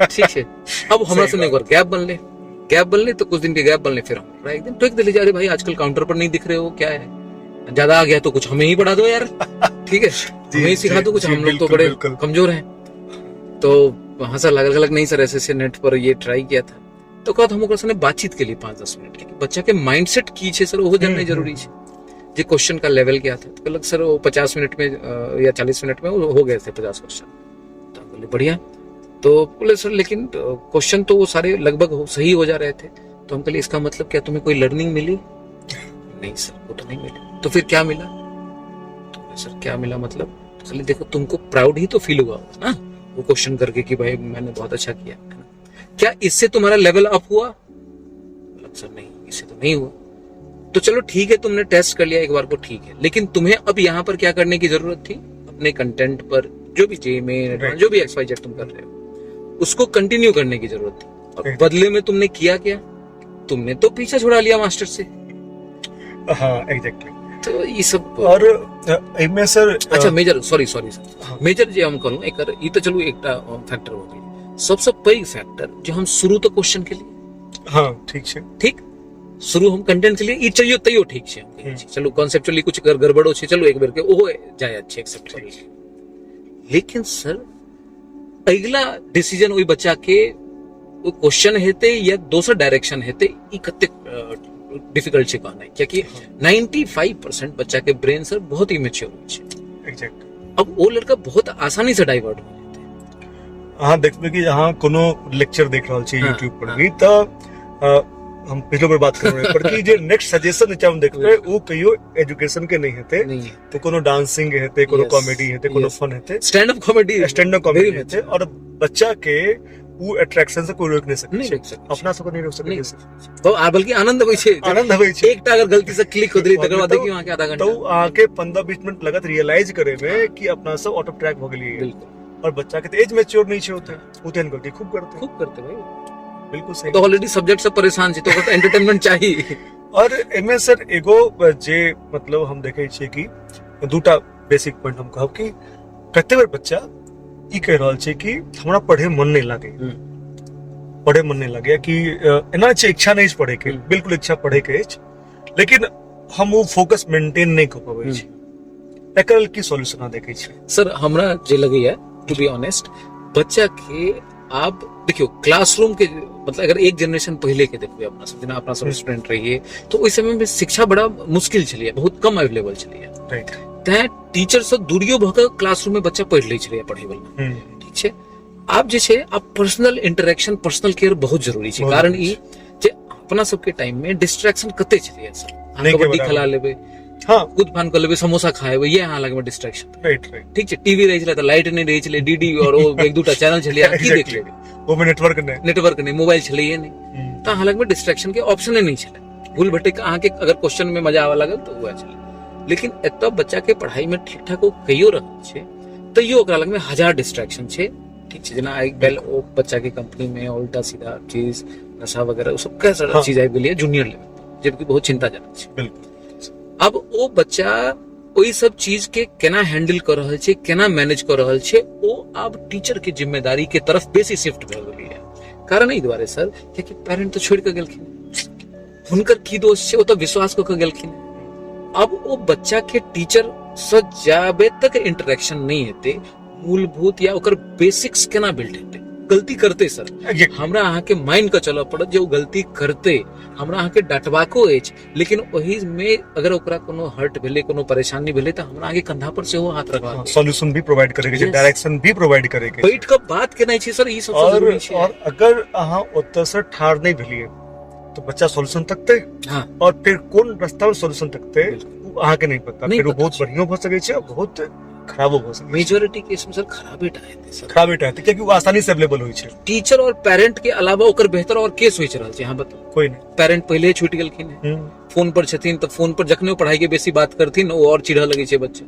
ठीक है अब हमरा से एक बार गैप बनले तो कुछ दिन के गैप बनले फिर हम एक दिन टोक दिले जा रहे भाई आजकल काउंटर पर नहीं दिख रहे हो क्या है ज्यादा आ गया तो कुछ हमें ही पढ़ा दो यार ठीक है हमें ही सिखा दो कुछ हम लोग तो बड़े कमजोर हैं तो हंसा लगल नहीं सर ऐसे नेट पर ये ट्राई किया था तो कहत हम ओकरा संगे बातचीत के लिए 5-10 मिनट के बच्चा के माइंडसेट की छे सर ओहो जानना जरूरी छे जे क्वेश्चन का लेवल क्या था तो कहलक सर वो 50 मिनट में या 40 मिनट में हो गए थे 50 क्वेश्चन तो बोले बढ़िया तो बोले सर लेकिन क्वेश्चन तो वो सारे लगभग सही हो जा रहे थे तो हम कहले इसका मतलब क्या तुम्हें कोई लर्निंग मिली नहीं सर वो तो नहीं मिली तो फिर क्या मिला तो सर क्या मिला मतलब तो कहले देखो तुमको प्राउड ही तो फील हुआ ना वो क्वेश्चन करके कि भाई मैंने बहुत अच्छा किया क्या इससे तुम्हारा लेवल अप हुआ सर नहीं इससे तो नहीं हुआ तो चलो ठीक है तुमने टेस्ट कर लिया एक बार को ठीक है लेकिन तुम्हें अब यहाँ पर क्या करने की जरूरत थी अपने कंटेंट पर जो भी जे में जो भी XYZ तुम कर रहे हो उसको कंटिन्यू करने की जरूरत थी और बदले में तुमने किया क्या तुमने तो पीछा छुड़ा लिया मास्टर से हाँ एग्जैक्टली तो ये सब और इनमें सर अच्छा मेजर सॉरी सर मेजर जे हम कहूं एकर ई तो चलो एकटा फैक्टर हो गई सबसे पैघ फैक्टर जो हम शुरू तो क्वेश्चन के लिए हाँ ठीक है ठीक शुरू हम कंटेंट के लिए ई चाहिए तैयो ठीक है चलो कॉन्सेप्चुअली कुछ गड़बड़ो छे चलो एक बेर के ओहो जाय अच्छे एक्सेप्ट कर लेकिन सर अगला डिसीजन ओई बच्चा के वो क्वेश्चन हेते या दोसर डायरेक्शन हेते ई कते डिफिकल्ट छे कहना है क्योंकि 95% बच्चा के ब्रेन सर बहुत इमेच्योर होय छे एग्जैक्ट अब वो लड़का बहुत आसानी से डाइवर्ट हो अहाँ देखबे कि अहाँ कोनो लेक्चर देख रहल छी YouTube पर भी त हम पिछले बार बात कर रहे पर कि जे नेक्स्ट सजेशन नीचे हम देखबे वो कहियो एजुकेशन के नहीं हेते तो कोनो डांसिंग हेते कोनो कॉमेडी हेते कोनो फन हेते स्टैंड अप कॉमेडी हेते और बच्चा के वो अट्रैक्शन से कोई रोक नहीं सके अपना सब नहीं रोक सके तो बल्कि आनंद होय छे एकटा अगर गलती से क्लिक हो गई तकर बाद देखियो वहां के आधा घंटा तो आके 15-20 मिनट लगत रियलाइज करे में कि अपना सब आउट ऑफ ट्रैक हो गेली बिल्कुल और बच्चा के एज मैच्योर नहीं छे होते उतन गलती खूब करते भाई बिल्कुल सही तो ऑलरेडी सब्जेक्ट से परेशान छी तो एंटरटेनमेंट चाहिए और एमे सर एगो जे मतलब हम देखे छी कि दूटा बेसिक पॉइंट हम कहब कि कते बार बच्चा ई कह रहल छै कि हमरा पढ़े मन नहीं लागे कि एना छै इच्छा नहीं पढ़े के बिल्कुल इच्छा पढ़े के लेकिन हम वो फोकस मेंटेन नहीं कर पाबै छी एकर की सॉल्यूशन आ देखे छी सर हमरा जे लगैया टू बी ऑनेस्ट बच्चा के आप देखियो क्लासरूम के मतलब अगर एक जनरेशन पहले के देखिए अपना सब जेना अपना सब स्टूडेंट रहिए तो उस समय में शिक्षा बड़ा मुश्किल छलिए बहुत कम अवेलेबल छलिए राइट तै टीचर से दूरियो भके क्लासरूम में बच्चा पढ़ लै छलिए पढ़ेबल ठीक छै आप जे छै आप पर्सनल इंटरेक्शन पर्सनल केयर बहुत जरूरी छै कारण ई जे अपना सब के टाइम में डिस्ट्रैक्शन कते छलिए सर नहीं के कबड्डी बराबर। खेला लेबे, हाँ कूद फान कर लेबे, समोसा खाएबे, ये अहाँ लगे में डिस्ट्रैक्शन। राइट राइट ठीक छै, टीवी रही छले त लाइट नहीं रही छले, डीडी और वो एक दूटा चैनल छले, अहाँ की देख लेबे, वो में नेटवर्क नहीं नेटवर्क नहीं, मोबाइल छले ये नहीं, त अहाँ लगे में डिस्ट्रैक्शन के ऑप्शन नहीं छले। भूल भटक अहाँ के अगर क्वेश्चन में मजा आवा लागल तो हुआ छले। लेकिन एतऽ बच्चा के पढ़ाई में ठीक ठाक वो कहियो रहल छै तैयो ओकरा लग में हजार डिस्ट्रैक्शन छै। ठीक छै, जेना आइ काल्हि ओ बच्चा के कंपनी में उल्टा सीधा चीज, नशा वगैरह सब कई सारा हाँ। चीज आबि गेलै जूनियर लेवल पर, जबकि बहुत चिंताजनक छै। बिल्कुल। अब ओ बच्चा ओई सब चीज के केना हैंडल कर रहल छै, केना मैनेज कर रहल छै, ओ अब टीचर के जिम्मेदारी के तरफ बेसी शिफ्ट भ गेलै है। कारण एहि दुआरे सर कियाकि पेरेंट तो छोड़ के गेलखिन, हुनकर की दोष छै, ओ तो विश्वास क के गेलखिन। अब ओ बच्चा के टीचर से जाबे तक इंटरेक्शन नहीं हेते, मूलभूत या ओकर बेसिक्स केना बिल्ड हेते। गलती करते सर Exactly. हमरा अहाँ के माइंड का चलऽ पड़त जे ओ गलती करते, हमरा अहाँ के डांटबाको अछि, लेकिन ओही में अगर ओकरा कोनो हर्ट भेलै, कोनो परेशानी भेलै त हमरा आगे कंधा पर सेहो हाथ रखबा सॉल्यूशन भी प्रोवाइड करेंगे, Yes. डायरेक्शन भी प्रोवाइड करेंगे। बैठ के बात केनाइ छै सर, ई सबसे और जरूरी छै। और अगर अहाँ ओतऽ से ठार नहीं भेलिए तो बच्चा सॉल्यूशन तकते, हाँ और फिर कोन रास्ता में सॉल्यूशन तकते बिल्कुल। वो अहाँ के नहीं पता, नहीं फिर वो पता बहुत छै। बढ़िया हो सके छै, बहुत खराब हो सके छै। मेजॉरिटी केस में सर खराबे टा हेतै सर। खराब बेटा है क्योंकि वो आसानी से अवेलेबल होई छै, टीचर और पेरेंट के अलावा ओकर बेहतर और केस होई रहल छै। अहाँ बताउ, कोई नहीं। पेरेंट पहले छूट गेलखिन है, फोन पर छथिन तऽ फोन पर जखने ओ पढ़ाई के बेसी बात करथिन ओ और चिढ़ऽ लगे छै बच्चा।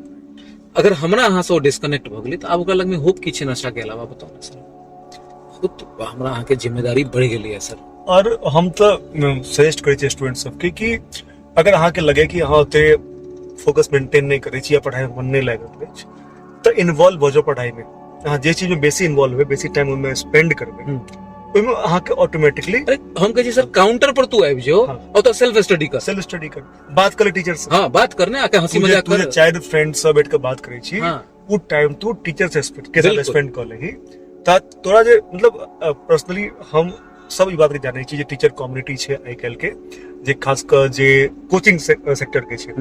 अगर हमरा अहाँ से ओ डिस्कनेक्ट भ गेलै तऽ आब ओकरा लग में होप की छै नशा के अलावा, बताउ ना सर। बहुत हमरा अहाँ के जिम्मेदारी बढ़ गेलै है सर। और हम तो सजेस्ट करै छियै स्टूडेंट सबके कि अगर अहाँ के लगे कि अहाँ ओते फोकस मेंटेन नहीं करै छी या पढ़ाई में मन नहीं लागल अछि तो इन्वॉल्व हो जाओ पढ़ाई में। अहाँ जे चीज में बेसी इन्वॉल्व हुए, बेसी टाइम ओहिमे स्पेंड करबै, ओहिमे अहाँ के ऑटोमेटिकली अरे हम कहै छी सर काउंटर पर तू आबि जो हाँ। और तो सेल्फ स्टडी कर। सेल्फ स्टडी कर, बात कर टीचर से। हाँ बात करने आके हंसी तुझे मजाक कर। चाहे फ्रेंड सब बैठ के बात करै छी, हाँ। वो टाइम तू टीचर से के साथ बिल्कुल। स्पेंड कर लेही ता तोरा जे मतलब पर्सनली हम सब ई बात के जानै छी जे टीचर कम्युनिटी छै आइ काल्हि के, जे खास कर जे कोचिंग सेक्टर के छै,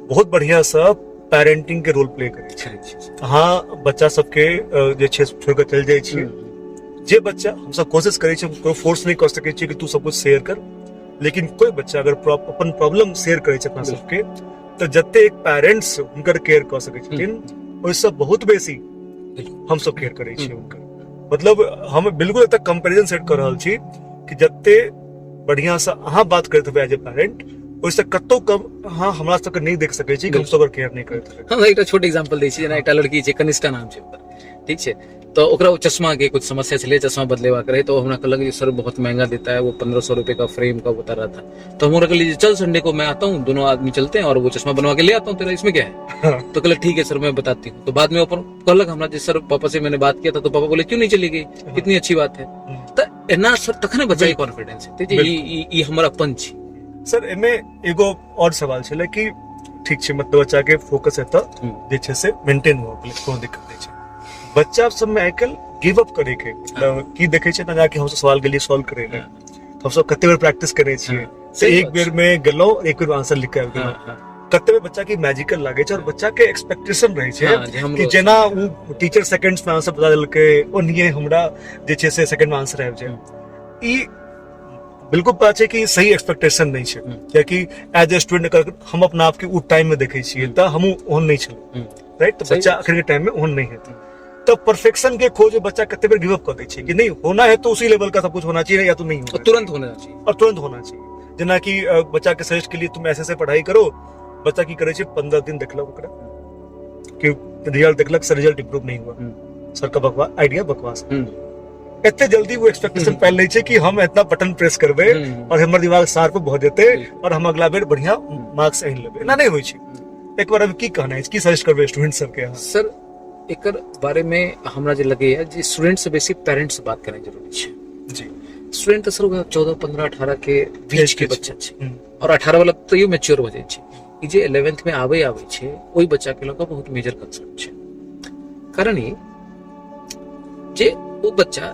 बहुत बढ़िया से पेरेंटिंग के रोल प्ले करै छै। हाँ बच्चा सबके जे छै छोड़ के चल जाय छी, जे बच्चा हम सब कोशिश करै छी, कोई फोर्स नहीं कर सकै छी कि तू सब कुछ शेयर कर, लेकिन कोई बच्चा अगर अपन प्रॉब्लम शेयर करे छै अपना सबके तो जते एक पेरेंट्स हुनकर केयर कर सकै छथिन ओइसे बहुत बेसी हम सब केयर करै छी हुनकर। मतलब हम बिल्कुल एतक कंपैरिजन सेट कर रहल छी कि जते बढ़िया से अहाँ बात करैत हेबै एज ए पेरेंट, ओइसे कतौ कम अहाँ हमरा सबके नहीं देख सकै छी कि हम सब अगर केयर नहीं करैत हेबै। हम एकटा छोट एग्जांपल दै छी, जेना एकटा लड़की छै, कनिष्का नाम छै ओकर, ठीक छै, तो ओकरा वो चश्मा के कुछ समस्या छलै, चश्मा बदलेवा करे, तो हमरा कहलक कि सर बहुत महंगा देता है वो, 1500 रुपए का फ्रेम का बता रहा था। तो हम ओकरा कहलिए चल संडे को मैं आता हूँ, दोनों आदमी चलते हैं और वो चश्मा बनवा के ले आता हूँ तेरा, इसमें क्या है। तो कहला ठीक है सर मैं बताती हूँ। तो बाद में अपन कहलक हमरा जे सर पापा से मैंने बात किया था, तो पापा बोले क्यों नहीं चली गई, कितनी अच्छी बात है। तो एना सर तखने बच्चा के कॉन्फिडेंस है जे ई हमर अपन छी। सर एमे एगो और सवाल छलै कि ठीक छै मतलब बच्चा के फोकस एतऽ जे छै से मेंटेन हो गेलै, कोनो दिक्कत नहीं छै। बच्चा सब में आइकाल्हि गिव अप करे के मतलब की देखे छै ना, जाके हम सब सवाल के लिए सॉल्व करे ले हम सब कते बेर प्रैक्टिस करे छियै, तो एक बेर में गेलौ एक बेर आंसर लिख के आबि गेलौ, कते बेर बच्चा की मैजिकल लागे छै और बच्चा के एक्सपेक्टेशन रहे छै कि जेना वो टीचर सेकंड्स में आंसर बता देलकै ओनिये हमरा जे छै से सेकंड में आंसर आबि जाय। ई बिल्कुल पता छै कि सही एक्सपेक्टेशन नहीं छै, कियाकि एज ए स्टूडेंट अगर हम अपना आप के उ टाइम में देखे छियै त हमहु ओहन नहीं छलौ, राइट। तो बच्चा आखिर के टाइम में ओहन नहीं हेतै, तो परफेक्शन के खोज बच्चा कते बेर गिव अप कर दै छै कि नहीं होना है तो उसी लेवल का सब कुछ होना चाहिए या तो नहीं होना, तुरंत होना चाहिए और तुरंत होना चाहिए। जेना कि बच्चा के सजेस्ट के लिए तुम ऐसे पढ़ाई करो, बच्चा की करे छै 15 दिन देखलक ओकरा कि रिजल्ट देखलक से रिजल्ट इंप्रूव नहीं हुआ, सर का बकवास आइडिया बकवास। इतने जल्दी वो एक्सपेक्टेशन पहले नहीं छै कि हम इतना बटन प्रेस करबे और हमर दिमाग शार्प भ जेते और हम अगला बेर बढ़िया मार्क्स आनि लेबे, ना नहीं होय छै। एक बार अभी की कहना है, की सजेस्ट करबे स्टूडेंट सब के? सर एकर बारे में हमरा जे लगे है जे स्टूडेंट से बेसी पेरेंट्स से बात करना जरूरी छै जी। स्टूडेंट तो सर 14 15 18 के बीच के बच्चा छै और 18 वाला तो यो मैच्योर हो जाय छै। ई जे 11th में आवे छै ओई बच्चा के लगा बहुत मेजर कंसर्न छै। कारण ई जे वो बच्चा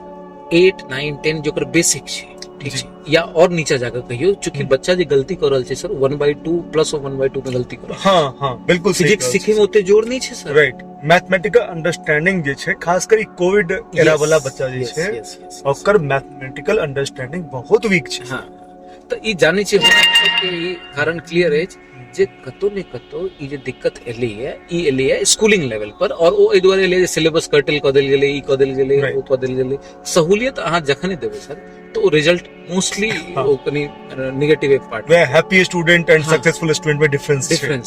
8 9 10 जो कर बेसिक छै, ठीक छै, या और नीचा जाकर कहियो, चूंकि बच्चा जे गलती कर रहल छै सर 1/2 प्लस 1/2 में गलती कर रहल छै। हाँ हाँ बिल्कुल सही फिजिक्स सीखे में ओते जोर नहीं छै सर, राइट। मैथमेटिकल अंडरस्टैंडिंग जे छै खास कर कोविड एरा वाला बच्चा जे छै ओकर मैथमेटिकल अंडरस्टैंडिंग बहुत वीक छै। हाँ तो ई जाने छै हमरा सबके ई कारण क्लियर है जे कतो ने कतो ई जे दिक्कत एली है स्कूलिंग लेवल पर, और ओ एहि दुआरे एलै जे सिलेबस कर्टेल क देल गेलै, ई क देल गेलै, ओ क देल गेलै। सहूलियत अहाँ जखने देबै सर तो ओ रिजल्ट मोस्टली ओ कनी negative part way happy student and successful student में डिफरेंस छै।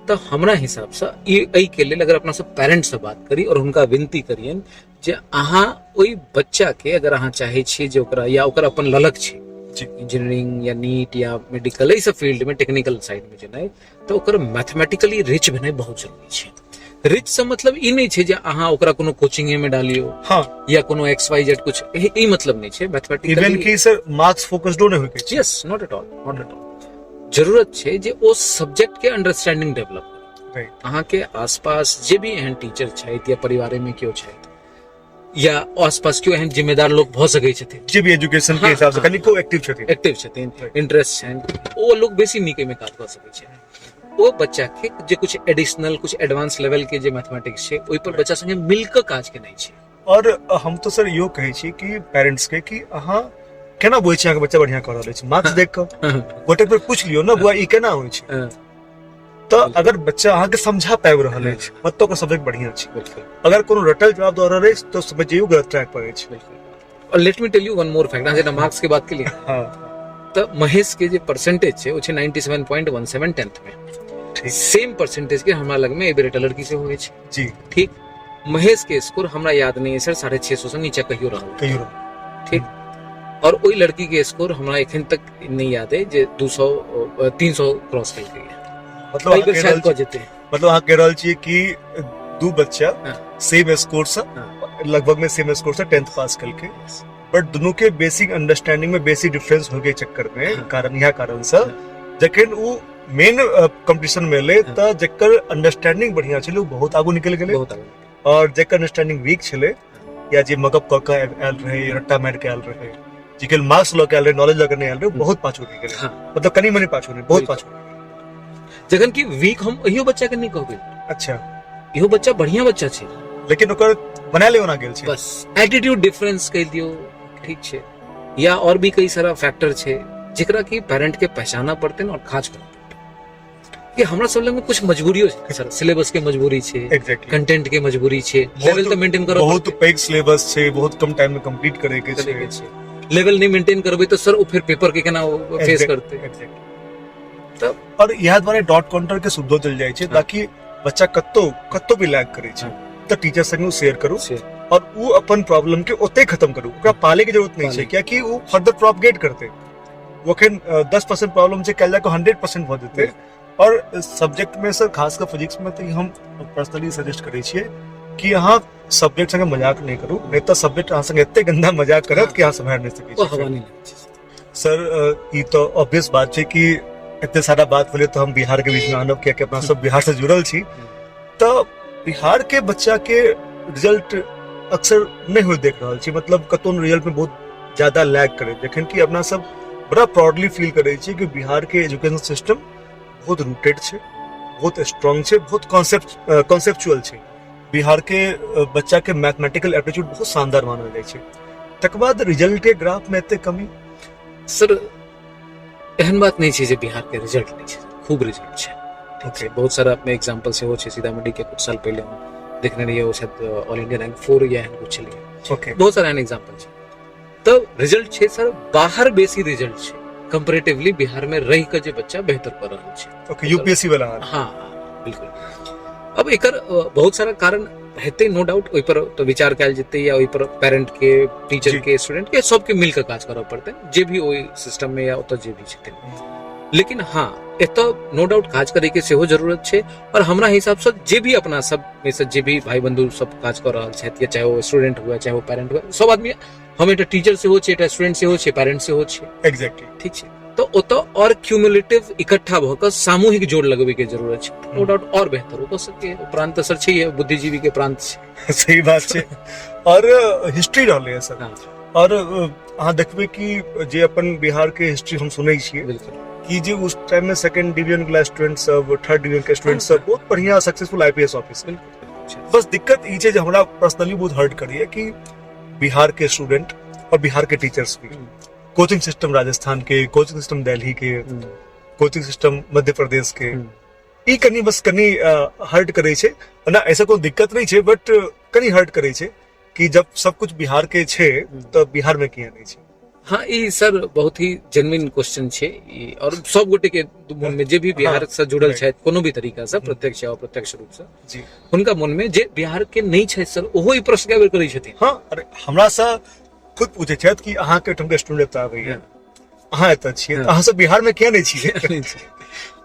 तो हमरा हिसाब से एहि के लेल अगर अपना सब पेरेंट से बात करी और हुनका विनती करियन जे अहाँ ओइ बच्चा के अगर अहाँ चाहे छी जे ओकरा या ओकर अपन ललक छै इंजीनियरिंग या नीट या मेडिकल ई सब फील्ड में टेक्निकल साइड में जेनाइ, तो ओकर मैथमेटिकली रिच भेनाइ बहुत जरूरी छै। रिच से मतलब ई नहीं छै जे अहाँ ओकरा कोनो कोचिंग में डालियो, हाँ, या कोनो XYZ कुछ, ई मतलब नहीं छै। मैथमेटिकली इवन कि सर मार्क्स फोकस्ड होने होय छै। Yes, not at all. जरूरत छै जे ओ सब्जेक्ट के अंडरस्टैंडिंग डेवलप करी। अहाँ के आसपास जे भी एहन टीचर छथि या परिवार में केओ छथि या आसपास केओ एहन जिम्मेदार लोग भ सकै छथिन जे भी एजुकेशन के हिसाब से कनी को एक्टिव छथिन, इंटरेस्ट छनि, ओ लोग बेसी नीक में काज क सकै छै। ओ बच्चा के जे कुछ एडिशनल कुछ एडवांस लेवल के जे मैथमेटिक्स छै ओइ पर बच्चा संगे मिलकर काज केनाइ छै। और हम तो सर यो कहै छी कि पेरेंट्स के कि अहाँ केना बुझै छी अहाँके बच्चा बढ़िया कर रहल छै, मार्क्स देख के गोटे पर पूछ लियो ना बुआ ई केना होय छै। तो अगर बच्चा अहाँ के समझा पाबि रहल अछि मतलब ओकर सब्जेक्ट बढ़िया छै, अगर कोनो रटल जवाब द रहल अछि तो समझियो गलत ट्रैक पर अछि। और let me tell you one more fact, जेना मार्क्स के बात के लिए, हां, तो महेश के जे परसेंटेज छै ओ छै 97.17 10th में, ठीक सेम परसेंटेज के हमरा लग में एबेरेट लड़की से होय छै जी, ठीक। महेश के स्कोर हमरा याद नहीं है सर 650 से नीचे कहियो रहल, ठीक। और ओई लड़की के स्कोर हमरा एखन तक नहीं याद है जे 200 300 क्रॉस कर गई है। मतलब अहाँ कह रहल छियै कि दू बच्चा सेम स्कोर से लगभग में सेम स्कोर से 10th पास करके, बट दोनों के बेसिक अंडरस्टैंडिंग में बेसिक डिफरेंस हो गए चक्कर में कारण से जखन वो मेन कंपटीशन में ले त जकर अंडरस्टैंडिंग बढ़िया छले बहुत आगू निकल गेले, और जकर अंडरस्टैंडिंग वीक छले या जे मगअप क के आयल रहे, रट्टा मार के आयल रहे, जिकल मार्क्स ल के आयल रहे, नॉलेज ल के नहीं आयल रहे, बहुत पाछू निकल गेले। मतलब कनी मनी पाछू नहीं, बहुत पाछू। जखन कि वीक हम इहो बच्चा के नहीं कहबै, अच्छा इहो बच्चा बढ़िया बच्चा छै लेकिन ओकर बना ले ओना गेल छै, बस एटीट्यूड डिफरेंस कह दियो, ठीक छै। या और भी कई सारा फैक्टर छै जेकरा कि पेरेंट के पहचाना पड़ते और खास करते कि हमरा सब लग में कुछ मजबूरियो छै सर, सिलेबस के मजबूरी छै, कंटेंट के मजबूरी छै, लेवल तो मेंटेन करो, बहुत पैग सिलेबस छै, बहुत कम टाइम में कंप्लीट करे के छै, लेवल नहीं मेंटेन करबै तो सर वो फिर पेपर के केना फेस करते। और यहाँ द्वारा डॉट काउंटर के सुद्धो चल जाए छै ताकि बच्चा कत्तो भी लैग करे छै तो टीचर संग शेयर करू और वो अपन प्रॉब्लम के ओते खत्म करू, ओकरा पाले के जरूरत नहीं छै, क्योंकि वो फर्दर प्रोपगेट करते वो अखन 10% प्रॉब्लम से कल जाके 100% भ जेते। और सब्जेक्ट में सर खास कर फिजिक्स में तो हम पर्सनली सजेस्ट करे छियै कि अहाँ सब्जेक्ट संगे मजाक नहीं करू, नहीं तो सब्जेक्ट अहाँ संगे एते गंदा मजाक करत कि अहाँ सम्हार नहीं सकै छी। सर ई तो ऑब्वियस बात छै कि इतने सारा बात बोले तो हम बिहार के बीच में आनब किया कि अपना सब बिहार से जुड़ल छी, तो बिहार के बच्चा के रिजल्ट अक्सर नहीं हो देख रहा छी, मतलब कतौ रिजल्ट में बहुत ज्यादा लैग करे, जखन कि अपना सब बड़ा प्राउडली फील करे छी कि बिहार के एजुकेशन सिस्टम बहुत रूटेड छै, बहुत स्ट्रांग छै, बहुत कॉन्सेप्चुअल छै। बिहार के बच्चा के मैथमेटिकल एप्टीट्यूड बहुत शानदार मानल जाय छै, तकर बाद रिजल्ट के ग्राफ में एते कमी सर एहन बात नहीं छै जे बिहार के रिजल्ट नहीं छै, खूब रिजल्ट छै, ठीक छै। बहुत सारा अपने एग्जांपल से हो छै, सीतामढ़ी के कुछ साल पहले हम देखने रहिए वो शायद ऑल इंडिया रैंक 4 या एहन कुछ चलिए, ओके, बहुत सारा एहन एग्जांपल छै। तो रिजल्ट छै सर बाहर बेसी रिजल्ट छै कंपैरेटिवली बिहार में रह के जे बच्चा बेहतर कर रहल छै, ओके, यूपीएससी वाला, हां बिल्कुल। अब एकर बहुत सारा कारण हेते नो डाउट, ओइ पर तो विचार कैल जेते या ओइ पर पेरेंट के, टीचर के, स्टूडेंट के सबके मिलकर काज करऽ पड़ते जे भी ओइ सिस्टम में या ओत जे भी छथिन। लेकिन हाँ एत नो डाउट काज करे के सेहो जरूरत छै, और हमरा हिसाब से जे भी अपना सब में से जे भी भाई बंधु सब काज कर रहल छथि, या चाहे वो स्टूडेंट हुआ चाहे वो पेरेंट हुआ, सब आदमी हम एटा टीचर से हो छै, एटा स्टूडेंट से हो छै, पेरेंट से हो छै, एग्जैक्टली, ठीक छै। तो ओत और क्यूमुलेटिव इकट्ठा भकर सामूहिक जोड़ लगबे के जरूरत छै, नो डाउट और बेहतर हो सके। प्रांत सर छै ये बुद्धिजीवी के प्रांत छै सही बात छै, और हिस्ट्री रहले है सर, और अहाँ देखबे कि जे अपन बिहार के हिस्ट्री हम सुनै छियै कि जे उस टाइम में सेकंड डिवीजन के स्टूडेंट सब, थर्ड डिवीजन के स्टूडेंट सब बहुत बढ़िया सक्सेसफुल आईपीएस ऑफिसर। बस दिक्कत ई छै जे हमरा पर्सनली बहुत हर्ट करी है कि बिहार के स्टूडेंट और बिहार के टीचर्स भी कोचिंग सिस्टम राजस्थान के, कोचिंग सिस्टम दिल्ली के, कोचिंग सिस्टम मध्य प्रदेश के, ई कनी बस कनी हर्ट करे छे ना, ऐसा कोई दिक्कत नहीं छे, बट कनी हर्ट करे छे कि जब सब कुछ बिहार के छे तो बिहार में किया नहीं छे। हाँ, ई सर बहुत ही जेन्युइन क्वेश्चन छे ई, और सब गोटे के मन में जे भी बिहार से जुड़ल छे कोनो भी तरीका से, प्रत्यक्ष या अप्रत्यक्ष रूप से जी, उनका मन में जे बिहार के नहीं छे सर, ओहो ई प्रश्न के बेर करै छथिन। हाँ, अरे हमरा से खुद पूछे छे कि अहाँ के ठम के स्टूडेंट एता भैया, अहाँ एता छियै, अहाँ सब बिहार में किया नहीं छियै?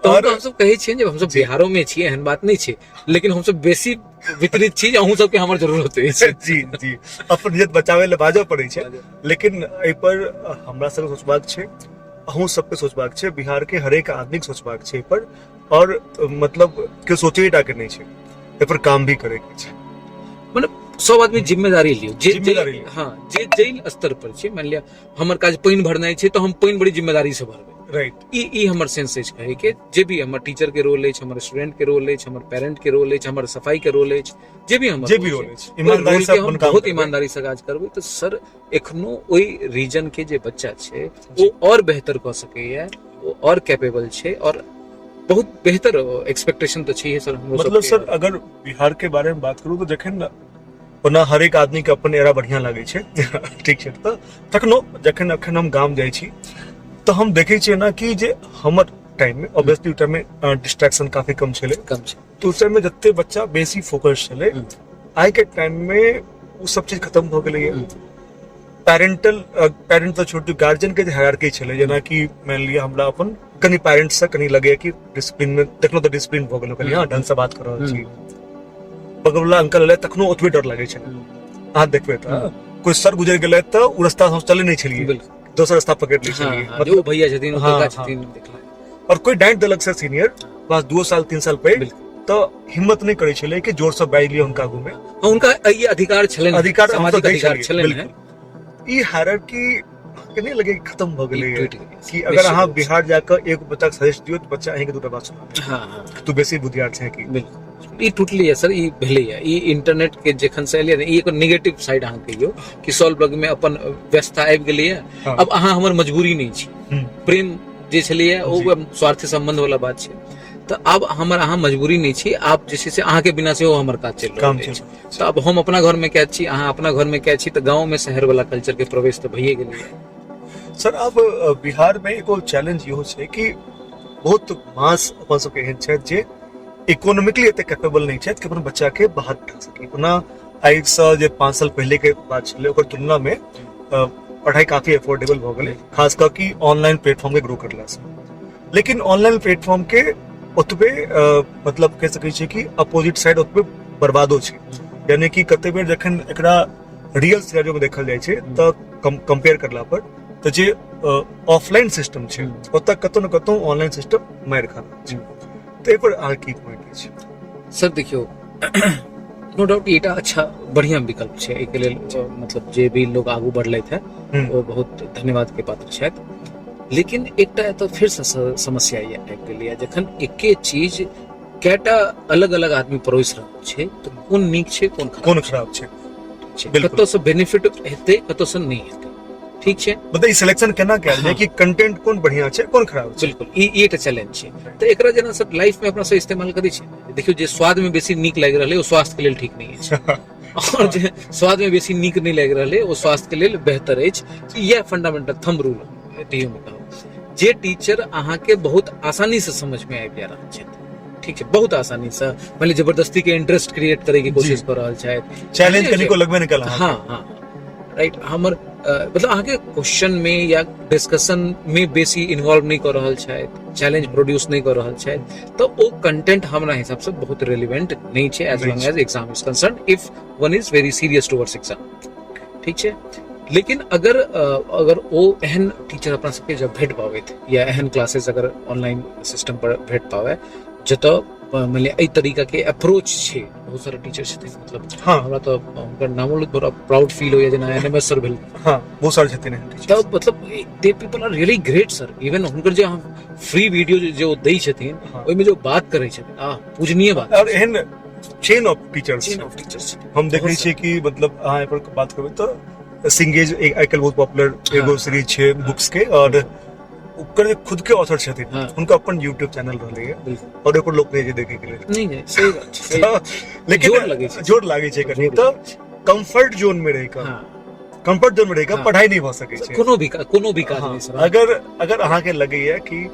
तो हम सब कहे छियै जे हम सब बिहारो में छियै, एहन बात नहीं छे, लेकिन हम सब बेसी वितरित छी, अहूँ सबके हमर जरूरत है। जी जी, अपन इज्जत बचावे ले बाजो पड़े छे, लेकिन एहि पर हमरा सब सोचबाक छे, अहूँ सबके सोचबाक छे, बिहार के हरेक आदमी के सोचबाक छे एहि पर, और मतलब के सोचे टाके नहीं छे, एहि पर काम भी करे के छे। मतलब सब आदमी जिम्मेदारी लियो, जिम्मेदारी लियो। हाँ, जे जेल स्तर पर छे, मान लिया हमर काज पानी भरनाइ छे तो हम पानी बड़ी जिम्मेदारी से भरबै, राइट। ई हमर सेंस अछि कहे के, जे भी हमर टीचर के रोल अछि, हमर स्टूडेंट के रोल अछि, हमर पेरेंट के रोल अछि, हमर सफाई के रोल अछि, जे भी रोल अछि, ईमानदारी से अपन काम बहुत करबै, ईमानदारी से काज करबै तो सर एखनो ओई रीजन के जे बच्चा छे वो और बेहतर क सकैया, वो और कैपेबल छे, और बहुत बेहतर एक्सपेक्टेशन तो छै सर हमरो मतलब सर अगर बिहार के बारे में बात करूं तो जखन ओना हर एक आदमी के अपन एरा बढ़िया लागे छे ठीक छै, तो तखनो जखन अखन हम गाम जाय छी तो हम देखे छियै ना कि जे हमर टाइम में ऑब्वियसली टाइम में डिस्ट्रैक्शन काफी कम छले, तो उस टाइम में जत्ते बच्चा बेसी फोकस छले, आइ के टाइम में वो सब चीज खत्म हो गेलै है। पेरेंट तो छोटू गार्जियन के हायरार्की छले, जेना कि मान लिया हमरा अपन कनी पेरेंट्स से कनी लगे कि डिसिप्लिन में देखलो तो डिसिप्लिन भ गेलो, कनी हां ढंग से बात कर रहल छी, बगलवाला अंकल ले तखनो ओतबे डर लागे छै, अहाँ देखबे त कोई सर गुजर गेलै त उ रास्ता हम चले नहीं छलिए, दोसर रास्ता पकड़ लै छलिए, मतलब भैया छथिन ओतका छथिन देखला, और कोई डांट देलक से सीनियर बस 2 साल 3 साल पे तो हिम्मत नहीं करे छले कि जोर से बाइज लियो उनका आगू में, उनका ये अधिकार छलन, अधिकार सामाजिक अधिकार छलन है। ई हायरार्की के नहीं लगे खत्म हो गेलै है कि अगर अहाँ बिहार जाकर एक बच्चा के सजेस्ट दियो तो बच्चा अहीं के दूटा बात सुना, हां तू बेसी बुद्धियार छै कि बिल्कुल ई टूटली है सर, ई भेलै है, ई इंटरनेट के जखन से एलियै ई एक नेगेटिव साइड अहाँ कहियो कि सॉल्व ब्लॉग में अपन व्यस्तता आबि गेलै है, अब अहाँ हमर मजबूरी नहीं छी, प्रेम जे छलियै ओ स्वार्थ संबंध वाला बात छै, तो अब हमर अहाँ मजबूरी नहीं छी, आप जैसे से अहाँ के बिना से हो हमर काज चल रहल छै, तो अब हम अपना घर में कैद छी, अहाँ अपना घर में कैद छी, तो गांव में शहर वाला कल्चर के प्रवेश तो भइए गेलै है। सर अब बिहार में एगो चैलेंज इहो छै कि बहुत मास अपन सबके एहन छै जे इकोनॉमिकली एते कैपेबल नहीं छै कि अपन बच्चा के बाहर पढ़ा सके, ओना आइ से जे 5 साल पहले के बात छलै ओकर तुलना में पढ़ाई काफी अफोर्डेबल भ गेलै, खास कर कि ऑनलाइन प्लेटफॉर्म के ग्रो करला से, लेकिन ऑनलाइन प्लेटफॉर्म के ओतबे मतलब कह सकै छी कि अपोजिट साइड ओतबे बर्बादो छै, यानी कि कते बेर जखन एकरा रियल सिनेरियो में देखल जाय छै त कंपेयर करला पर तो जे ऑफलाइन सिस्टम छै ओतऽ कतौ न कतौ ऑनलाइन सिस्टम मार खा छै, तो एहि पर अहाँ की पॉइंट छै? सर देखियो नो डाउट एटा अच्छा बढ़िया विकल्प छै, एके लेल मतलब जे भी लोग आगू बढ़लथि है वो बहुत धन्यवाद के पात्र छथि, लेकिन एकटा एतऽ फिर से समस्या ये आबि गेलै है, जखन एके चीज कएटा अलग अलग आदमी परोस रहल छै तो कोन नीक छै कोन खराब छै, कतौ से बेनिफिट हेतै कतौ से नहीं हेतै, ठीक छै, मतलब ई सिलेक्शन केना कैल जाय कि कंटेंट कोन बढ़िया छै कोन खराब छै? बिल्कुल ई एकटा चैलेंज छै, तो एकरा जेना सब लाइफ में अपना से इस्तेमाल करै छै, देखियो जे स्वाद में बेसी नीक लागि रहलै ओ स्वास्थ्य के लेल ठीक नहीं है और जे स्वाद में बेसी नीक नहीं लागि रहलै ओ स्वास्थ्य के लेल बेहतर अछि, यह फंडामेंटल थंब रूल है में कहू, जे टीचर अहाँ के बहुत आसानी से समझ में आबि जा रहल छै, ठीक है, बहुत आसानी से मतलब जबरदस्ती के इंटरेस्ट क्रिएट करे की कोशिश कर रहल छै, चैलेंज कनी को लगबे न कल, हां हां राइट, हमर मतलब अहाँ के क्वेश्चन में या डिस्कशन में बेसी इन्वॉल्व नहीं कर रहल छै, चैलेंज प्रोड्यूस नहीं कर रहल छै, तो वो कंटेंट हमरा हिसाब से बहुत रिलेवेंट नहीं छै as long as exam is concern, if one is very serious towards exam, ठीक छै, लेकिन अगर वो एहन टीचर अपना सबके जब भेट पावे या एहन क्लासेस अगर ऑनलाइन सिस्टम पर भेट पावे जतऽ मानि लिअ एहि तरीका के अप्रोच छै, बहुत सारा टीचर छथिन, मतलब हाँ हमरा तो हुनकर नामो ले थोड़ा प्राउड फील होइए, जेना एनएमएस सर भेल, हाँ बहुत सारे छथिन, तब मतलब they people are really great sir, even हुनकर जे फ्री वीडियो जो दै छथिन ओहि में जो बात करै छथिन पूजनीय बात, और एहन चेन ऑफ टीचर्स हम देखै छियै कि मतलब अहाँ एहि पर बात करबै तो सिंगेज एक आजकल बहुत पॉपुलर एगो सीरीज छै बुक्स के, और ओकर जे खुद के ऑथर छथिन हाँ। उनका अपन YouTube चैनल रहले है, बिल्कुल और ओकर लोग नहीं जे देखे के लिए नहीं नहीं सही बात छै, सही बात छै। लेकिन जोर लागै छै कनी तो कंफर्ट जोन में रह के, हाँ कंफर्ट जोन में रह के हाँ। पढ़ाई नहीं भ सकै छै। कोनो भी काज हाँ, नहीं सर। अगर अहाँ के लगैया कि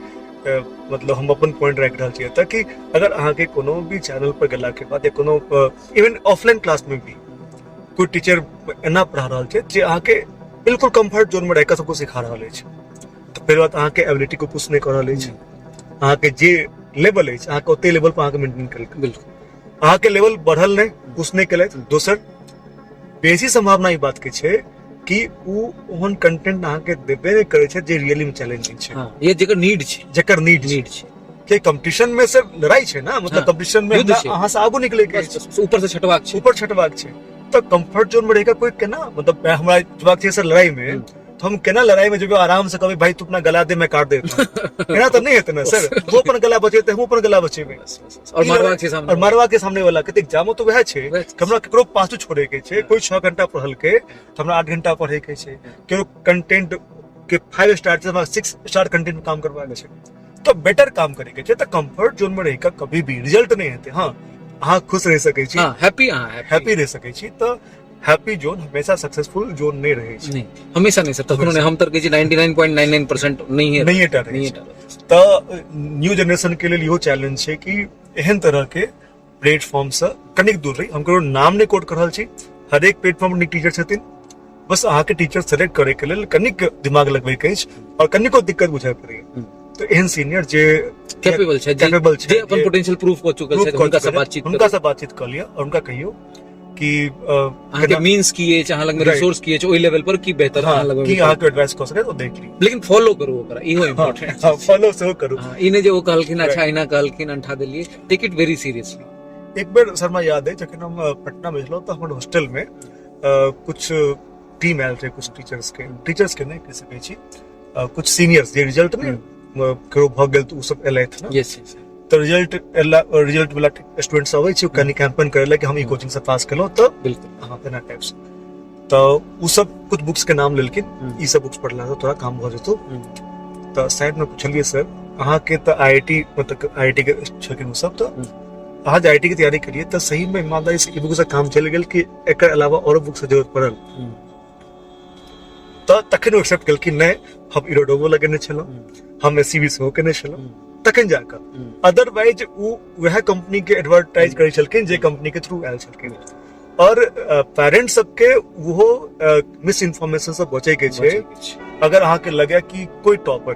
मतलब हम अपन पॉइंट राख रहल छियै कि अगर अहाँ के कोनो भी चैनल पर गेला के बाद या कोनो इवन ऑफलाइन क्लास में भी कोई टीचर एना पढ़ा रहल छै जे अहाँ के बिल्कुल कंफर्ट जोन में रह के सबको सिखा रहल अछि, तो फिर बात अहाँ के एबिलिटी को पुश नहीं कर रहल अछि, अहाँ के जे लेवल अछि अहाँ के ओते लेवल पर अहाँ के मेंटेन करल, बिल्कुल अहाँ के लेवल बढ़ल नहीं पुश नहीं केलैथ। दोसर बेसी संभावना ई बात के छै कि उ ओहन कंटेंट अहाँ के देबे नहीं करे छै जे रियली में चैलेंजिंग छै, हाँ ये जकर नीड छै, जेकर नीड नीड छै कि कंपटीशन में सर लड़ाई छै ना, मतलब हाँ, कंपटीशन में युद्ध छै। अहाँ से आगू निकले के बस बस ऊपर से छटवाक छै। ऊपर छटवाक छै, तो कंफर्ट जोन में रहेगा कोई केना, मतलब हमरा जवाब छै सर लड़ाई में, तो हम केना लड़ाई में जो आराम से कभी भाई तू अपना गला दे मैं काट देता हूं केना तो नहीं हेतै ना सर, वो अपन गला बचेते हम अपन गला बचेबे, बस, बस, बस। और मारवाक छै सामने, और मारवा के सामने वाला के एग्जामो तो वह छै वएह कि हमरा केकरो पाछू छोड़े के छै, कोई 6 घंटा पढ़ल के तो हमरा 8 घंटा पढ़े के छै, केकरो कंटेंट के 5 स्टार से हमरा 6 स्टार कंटेंट में काम करवा के छै, तो बेटर काम करे के छै। तो कंफर्ट जोन में रहकर कभी भी रिजल्ट नहीं हेतै, हाँ अहाँ खुश रह सकै छी, हाँ हैप्पी, हाँ हैप्पी रह सकै छी, तो हैप्पी जोन हमेशा सक्सेसफुल जोन नहीं रहे छै, नहीं हमेशा नहीं सर, तखनो नहीं हम तर कहै छी 99.99% नहीं है, नहीं एटा नहीं रहे है। तो न्यू जनरेशन के लिए इहो चैलेंज छै कि एहन तरह के प्लेटफॉर्म से कनिक दूर रही। हम ककरो नाम नहीं कोट कर रहल छी, हर एक प्लेटफॉर्म पर नीक टीचर छथिन, बस अहाँ के टीचर सेलेक्ट करे के लेल कनिक दिमाग लगबै के अछि और कनिको दिक्कत बुझाय पड़ैया। तो एहन सीनियर जे कैपेबल छै, कैपेबल छै, जे अपन पोटेंशियल प्रूफ कऽ चुकल छै, हुनका से बातचीत कर लिया और उनका कहियो कि अहाँ के मींस की अछि, अहाँ लग में रिसोर्स की अछि, ओइ लेवल पर की बेहतर अहाँ लग में कि अहाँ के एडवाइस कऽ सकै तो देख ली, लेकिन फॉलो करू ओकरा, इहो इम्पोर्टेंट हां फॉलो सेहो करू। हां ई नै जे ओ कहलखिन अच्छा एना कहलखिन अंठा देलिए, टेक इट वेरी सीरियसली। एक बार शर्मा याद है जखन हम पटना में छलहुँ तो हमर हॉस्टल में कुछ टीम आयल रहे, कुछ टीचर्स के नहीं कह सकै छी, कुछ सीनियर्स जे रिजल्ट में करो भ गेल तो उ सब एलैथ ना, यस यस, तो रिजल्ट वाला स्टूडेंट्स आबै छै कनी कैंपेन करे कि हम ई कोचिंग से पास केलहुँ, तो बिल्कुल हां तेना टाइप्स, तो उ सब कुछ बुक्स के नाम लेलकिन, ई सब बुक्स पढ़ला तो थोड़ा काम भ जेतो। तो साइड में पूछलिए सर अहाँ के तो आईआईटी मतलब आईआईटी के छकिन उ सब, तो आज आईआईटी की तैयारी करिए तो सही में ईमानदारी से ई बुक से काम चल गेल कि एकर अलावा और बुक से जरूरत पड़ल, तो तखन वो एक्सेप्ट केलखिन नहीं हम इरोडोवो लगेने छलहुँ, हम एससीबी सेहो केने छलहुँ, तखन जाकर अदरवाइज वो वह कंपनी के एडवर्टाइज करे छलखिन जे कंपनी के थ्रू आयल छलखिन। और पेरेंट्स सबके वो मिस इन्फॉर्मेशन से बचे के छै। अगर अहाँ के लगे कि कोई टॉपर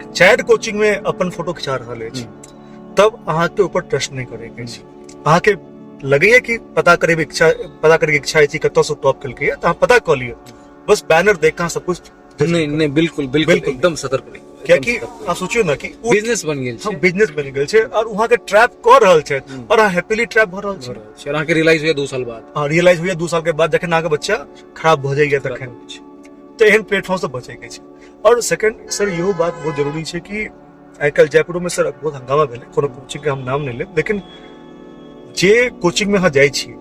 चैट कोचिंग में अपन फोटो खिंचा रहल अछि तब अहाँ के ऊपर ट्रस्ट नहीं करे के छै। अहाँ के लगे कि पता करे के इच्छा अछि कतौ से टॉप केलकै है, तो अहाँ पता कर लियो, बस बैनर देखा सब कुछ नहीं बिल्कुल बिल्कुल एकदम सतर्क रही, क्या कि आप सोचियो ना कि बिजनेस बन गेल छै, हम बिजनेस बन गेल छै और वहां के ट्रैप कर रहल छै और अहाँ हैप्पीली ट्रैप भ रहल छै, और अहाँ के रियलाइज होया 2 साल बाद, हां रियलाइज होया 2 साल के बाद जखन अहाँ के बच्चा खराब भ जाइए तखन, तो एहन प्लेटफॉर्म से बचे के छै। और सेकंड सर इहो बात बहुत जरूरी छै कि आजकल जयपुर में सर बहुत हंगामा भेलै, कोनो कोचिंग के हम नाम नहीं लेब, लेकिन जे कोचिंग में अहाँ जाइ छी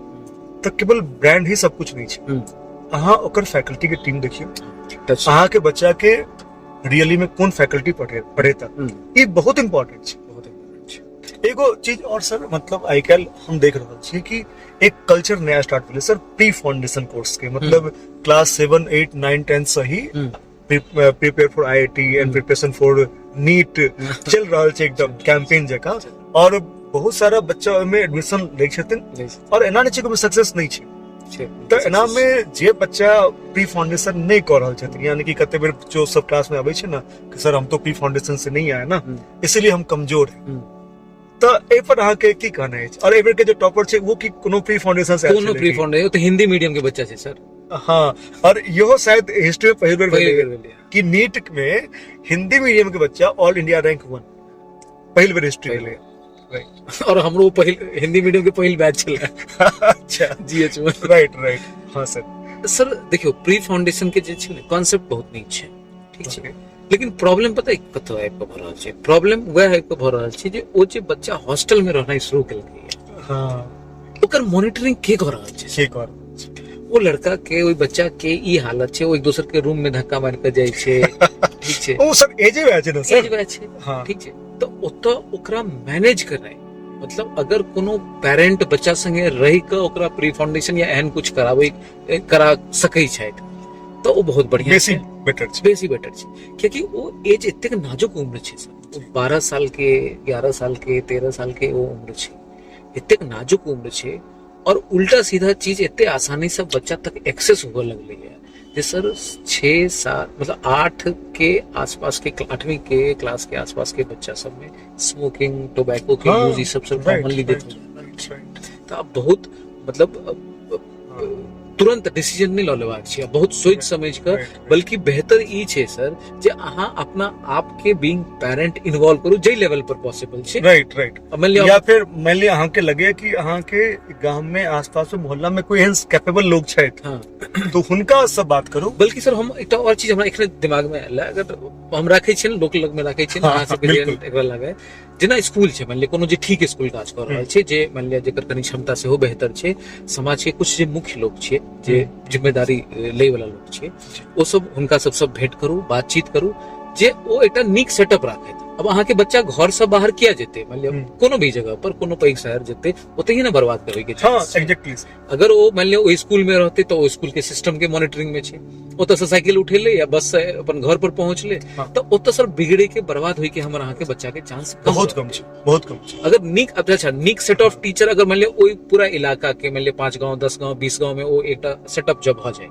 तो केवल ब्रांड ही सब कुछ नहीं छै, अहाँ ओकर फैकल्टी के टीम देखियो, अहाँ के बच्चा के रियली में कौन फैकल्टी पढ़ेता, ये बहुत इंपॉर्टेंट छै। एगो चीज और सर मतलब आजकल हम देख रहल छी कि एक कल्चर नया स्टार्ट भेलै सर प्री फाउंडेशन कोर्स के, मतलब क्लास 7 8 9 10 से ही prepare for IIT and preparation for NEET चल रहल छै एकदम कैंपेन जका, और बहुत सारा बच्चा में एडमिशन लै छथिन और एना नहीं छै कि सक्सेस नहीं छै। तो एना में जे बच्चा प्री फाउंडेशन नहीं कर रहल छथिन, यानी कि कते बेर जो सब क्लास में आबै छै ना कि सर हम तो प्री फाउंडेशन से नहीं आए ना इसलिए हम कमजोर हैं, तो ए पर अहाँ के की कहना है? और एबर के जो टॉपर छै वो की कोनो प्री फाउंडेशन से कोनो प्री फाउंडेशन तो हिंदी मीडियम के बच्चा छै सर, हाँ, और यो शायद हिस्ट्री में पहली बार कि नीट में हिंदी मीडियम के बच्चा ऑल इंडिया रैंक 1 पहली बार हिस्ट्री में, और हमरो हिंदी मीडियम के पहिल बैच छले। अच्छा जीएच में, राइट हाँ सर देखियो प्री फाउंडेशन के जे छै कांसेप्ट बहुत नीक छै, ठीक छै, लेकिन प्रॉब्लम पता है कतो आबि के भ रहल छै, प्रॉब्लम वह आबि के भ रहल छै जे ओ जे बच्चा हॉस्टल में रहनाइ शुरू केलकै, हाँ ओकर मॉनिटरिंग के कर रहल छै, वो लड़का के ओई बच्चा के ई हालत छे, वो एक दूसरे के रूम में धक्का मार के जाय छे, ठीक छे, ओ सर एजे वै छै ना सर, एज वै छे, हाँ ठीक छे। तो ओतो ओकरा मैनेज करनाय, मतलब अगर कोनो पेरेंट बच्चा संगे रहि के ओकरा प्री फाउंडेशन या एहन कुछ करा सकै छै तो वो बहुत बढ़िया बेसी छै, बेटर छै। बेसी बेटर छै, क्योंकि वो एज एतेक नाजुक उम्र छै सर, वो 12 साल के, 11 साल के, 13 साल के वो उम्र छै, एतेक नाजुक उम्र छै, और उल्टा सीधा चीज एते आसानी से बच्चा तक एक्सेस होने लगले है। जे सर 6-7 मतलब 8 के आसपास के 8वीं के क्लास के आसपास के बच्चा सब में स्मोकिंग, टोबैको के यूज ये सब कॉमनली देखते हैं। तो आप बहुत मतलब तुरंत डिसीजन नहीं लेबाक छै, बहुत सोच समझ कर, बल्कि बेहतर ई छै सर जे अहाँ अपना आप के बीइंग पेरेंट इन्वॉल्व करू जे लेवल पर पॉसिबल छै। Right right. मान लिया या फिर मान लिया अहाँ के लगे कि अहाँ के गांव में आसपास में मोहल्ला में कोई एहन कैपेबल लोग छथि, हाँ, तो हुनका सब बात करू। बल्कि सर हम एकटा और चीज हमरा एखने दिमाग में आयल, अगर हम राखै छियै लोक लग में राखै छियै, अहाँ सबके जे एकरा लगे जेना स्कूल छै, मान लिया कोनो जे ठीक स्कूल काज कर रहल छै, जे मान लिया जेकर कनी क्षमता सेहो बेहतर छै, समाज के कुछ जे मुख्य लोग छै, जे जिम्मेदारी लै वाला लोग छै, ओ सब हुनका सबसँ भेंट करू, बातचीत करू, जे ओ एकटा नीक सेटअप राखैत। अब अहाँ के बच्चा घर से बाहर किया जेते, मान लिया कोनो भी जगह पर कोनो पैघ शहर जेते, ओतही ना बर्बाद करे के हाँ छै। एग्जैक्टली। अगर वो मान लिया ओ स्कूल में रहते तो ओ स्कूल के सिस्टम के मॉनिटरिंग में छै, ओतऽ से साइकिल उठेले या बस से अपन घर पर पहुंचले, तो ओतऽ सर बिगड़े के, बर्बाद होई के हमर अहाँ के बच्चा के चांस बहुत कम छै, बहुत कम छै। अगर नीक, अच्छा नीक सेट ऑफ टीचर अगर मान लिया ओई पूरा इलाका के मान लिया 5 गांव, 10 गांव, 20 गांव में वो एकटा सेटअप जब हो जाए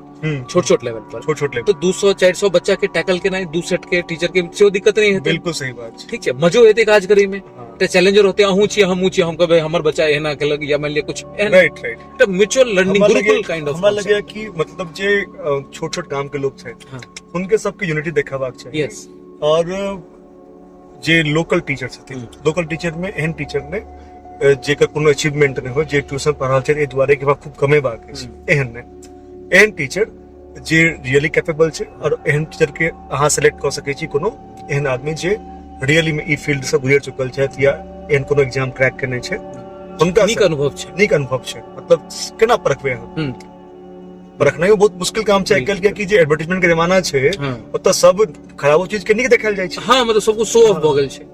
छोट लेवल पर, छोट तो 200-400 बच्चा के टैकल के नहीं, 2 सेट के टीचर के सेहो दिक्कत नहीं हेतै। बिल्कुल सही बात छै। ठीक छै, मजो हेतै काज करे में। तो चैलेंजर होते अहूँ छियै हमहूँ छियै, हम कहबै हमर बच्चा एहना केलक, या मान लिया कुछ राइट राइट। तो mutual learning Gurukul kind of हमरा लगे कि मतलब जे छोट छोट काम के लोग छथि, उनके सबके यूनिटी देखाबाक चाहिए। यस। और जे लोकल टीचर छथिन, लोकल टीचर में एहन टीचर ने जेकर कोनो अचीवमेंट नहीं हो, जे ट्यूशन पढ़ाल छै ए दुआरे कि खूब कमेबाक अछि, एहन नहीं। एहन टीचर जे रियली कैपेबल छै, और एहन टीचर के अहाँ सेलेक्ट कर सकै छी, कोनो एहन आदमी जे रियली में ई फील्ड से गुजर चुकल छथि, या एहन कोनो एग्जाम क्रैक करने छै, हुनका नीक अनुभव छै, नीक अनुभव छै। मतलब केना परखबे हम, परखनाइ बहुत मुश्किल काम छै आइकाल्हि, कियाकि जे एडवर्टाइजमेंट के जमाना छै, ओतऽ सब खराबो चीज के नीक देखायल जाइ छै। हाँ, मतलब सब कुछ शो ऑफ भ गेल छै।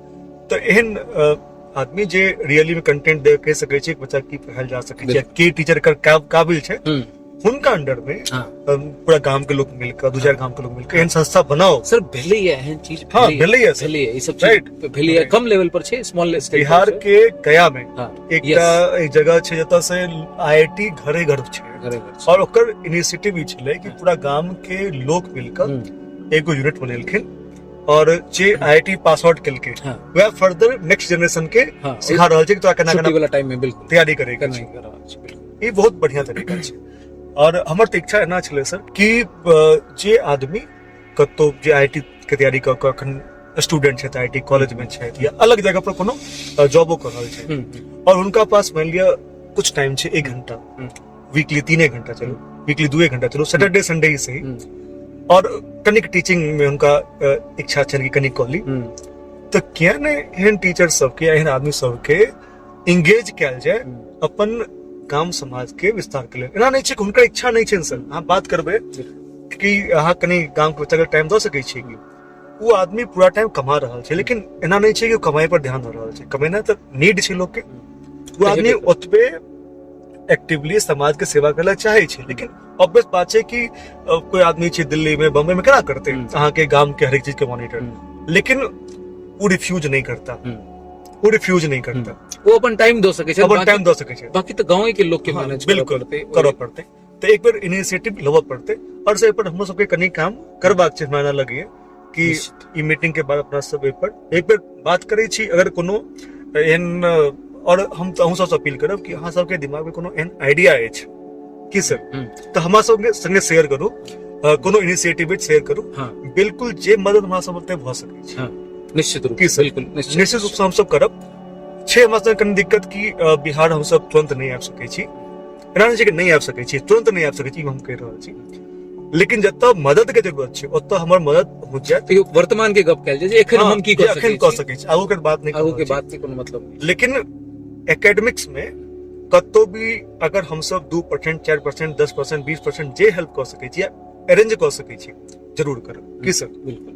तो एहन आदमी जे रियली में कंटेंट दे कह सकै छै बच्चा की पढ़ायल जा सकै छै, के टीचर कर काबिल छै, हुनका अंडर में पूरा गांव के लोग मिलकर, 2-4 गांव के लोग मिलकर एहन संस्था बनाओ। सर भेलै है एहन चीज, हाँ भेलै है, ई सब चीज भेलै है, कम लेवल पर छै, स्मॉल स्केल। बिहार के गया में एक जगह छै जतऽ से IIT घरे घर छै, और ओकर इनिशिएटिव ई छलै कि पूरा गांव के लोग मिलकर एगो यूनिट बनेलखिन, और जे IIT पास आउट केलकै वह फर्दर नेक्स्ट जनरेशन के सिखा रहल छै कि तोरा केना केना वाला टाइम में बिल्कुल तैयारी करेगा। ई बहुत बढ़िया तरीका छै। और हमर तो इच्छा एना छलै सर कि जे आदमी कतौ जे IIT के तैयारी क के अखन स्टूडेंट छै, IIT कॉलेज में छै, या अलग जगह पर कोनो जॉबो कर रहल छै, और उनका पास मान लिया कुछ टाइम छै, 1 घंटा वीकली, 3 घंटा चलो, वीकली 2 घंटा चलो, सैटरडे संडे ही सही, और कनिक टीचिंग में उनका इच्छा छै कि कनिक कॉली, तो क्या ने एहन टीचर सबके, एहन आदमी सबके इंगेज कैल जाए अपन गांव समाज के विस्तार के लिए। एना नहीं छै कि हुनकर इच्छा नहीं छै सर, अहाँ बात करबे कि अहाँ कनी गांव के बच्चा के टाइम दऽ सकै छी, वो आदमी पूरा टाइम कमा रहल छै, लेकिन एना नहीं छै कि कमाई पर ध्यान दऽ रहल छै। कमेना तो नीड छै लोग के, वो आदमी ओतबे एक्टिवली समाज के सेवा करला चाहे छै, लेकिन ऑब्वियस बात छै कि कोई आदमी छै दिल्ली में, बम्बई में केना करते अहाँ के गांव के हर एक चीज के मॉनिटर, लेकिन वो रिफ्यूज नहीं करता, वो रिफ्यूज नहीं करता, वो अपन टाइम दो सके छै, अपन टाइम दो सके छै, बाकी तो गांव के लोग के मैनेज करऽ पड़ते। तो एक बार इनिशिएटिव लेबऽ पड़ते, और से पर हम सबके कनी काम करबाक छै। हमरा लगे कि ई मीटिंग के बाद अपना सब एक बार बात करै छी, अगर कोनो एहन, और हम तो अहूँ सबसँ अपील करब कि अहाँ सबके दिमाग में कोनो एहन आइडिया अछि कि सर, तो हमरा सबके संगे शेयर करू, कोनो इनिशिएटिव शेयर करू, बिल्कुल जे मदद हमरा सब ओते भऽ सकै छै, निश्चित रूप से, बिल्कुल निश्चित रूप से हम सब करब। छै हमरा सबके कनी दिक्कत कि बिहार हम सब तुरंत नहीं आबि सकै छी, एना नहि छै कि नहीं आबि सकै छी, तुरंत नहीं आबि सकै छी, हम कहि रहल छी, लेकिन जतऽ मदद के जरूरत छै ओतऽ हमर मदद हो जायत। वर्तमान के गप कैल जे एखन हम की कऽ सकै छी, आगू के बात नहीं, आगू के बात के कोनो मतलब नहीं, लेकिन एकेडमिक्स में कतो भी अगर हम सब 2%, 4%, 10%, 20% जे हेल्प कर सके छी या अरेंज कर सके छी जरूर करब की सर। बिल्कुल।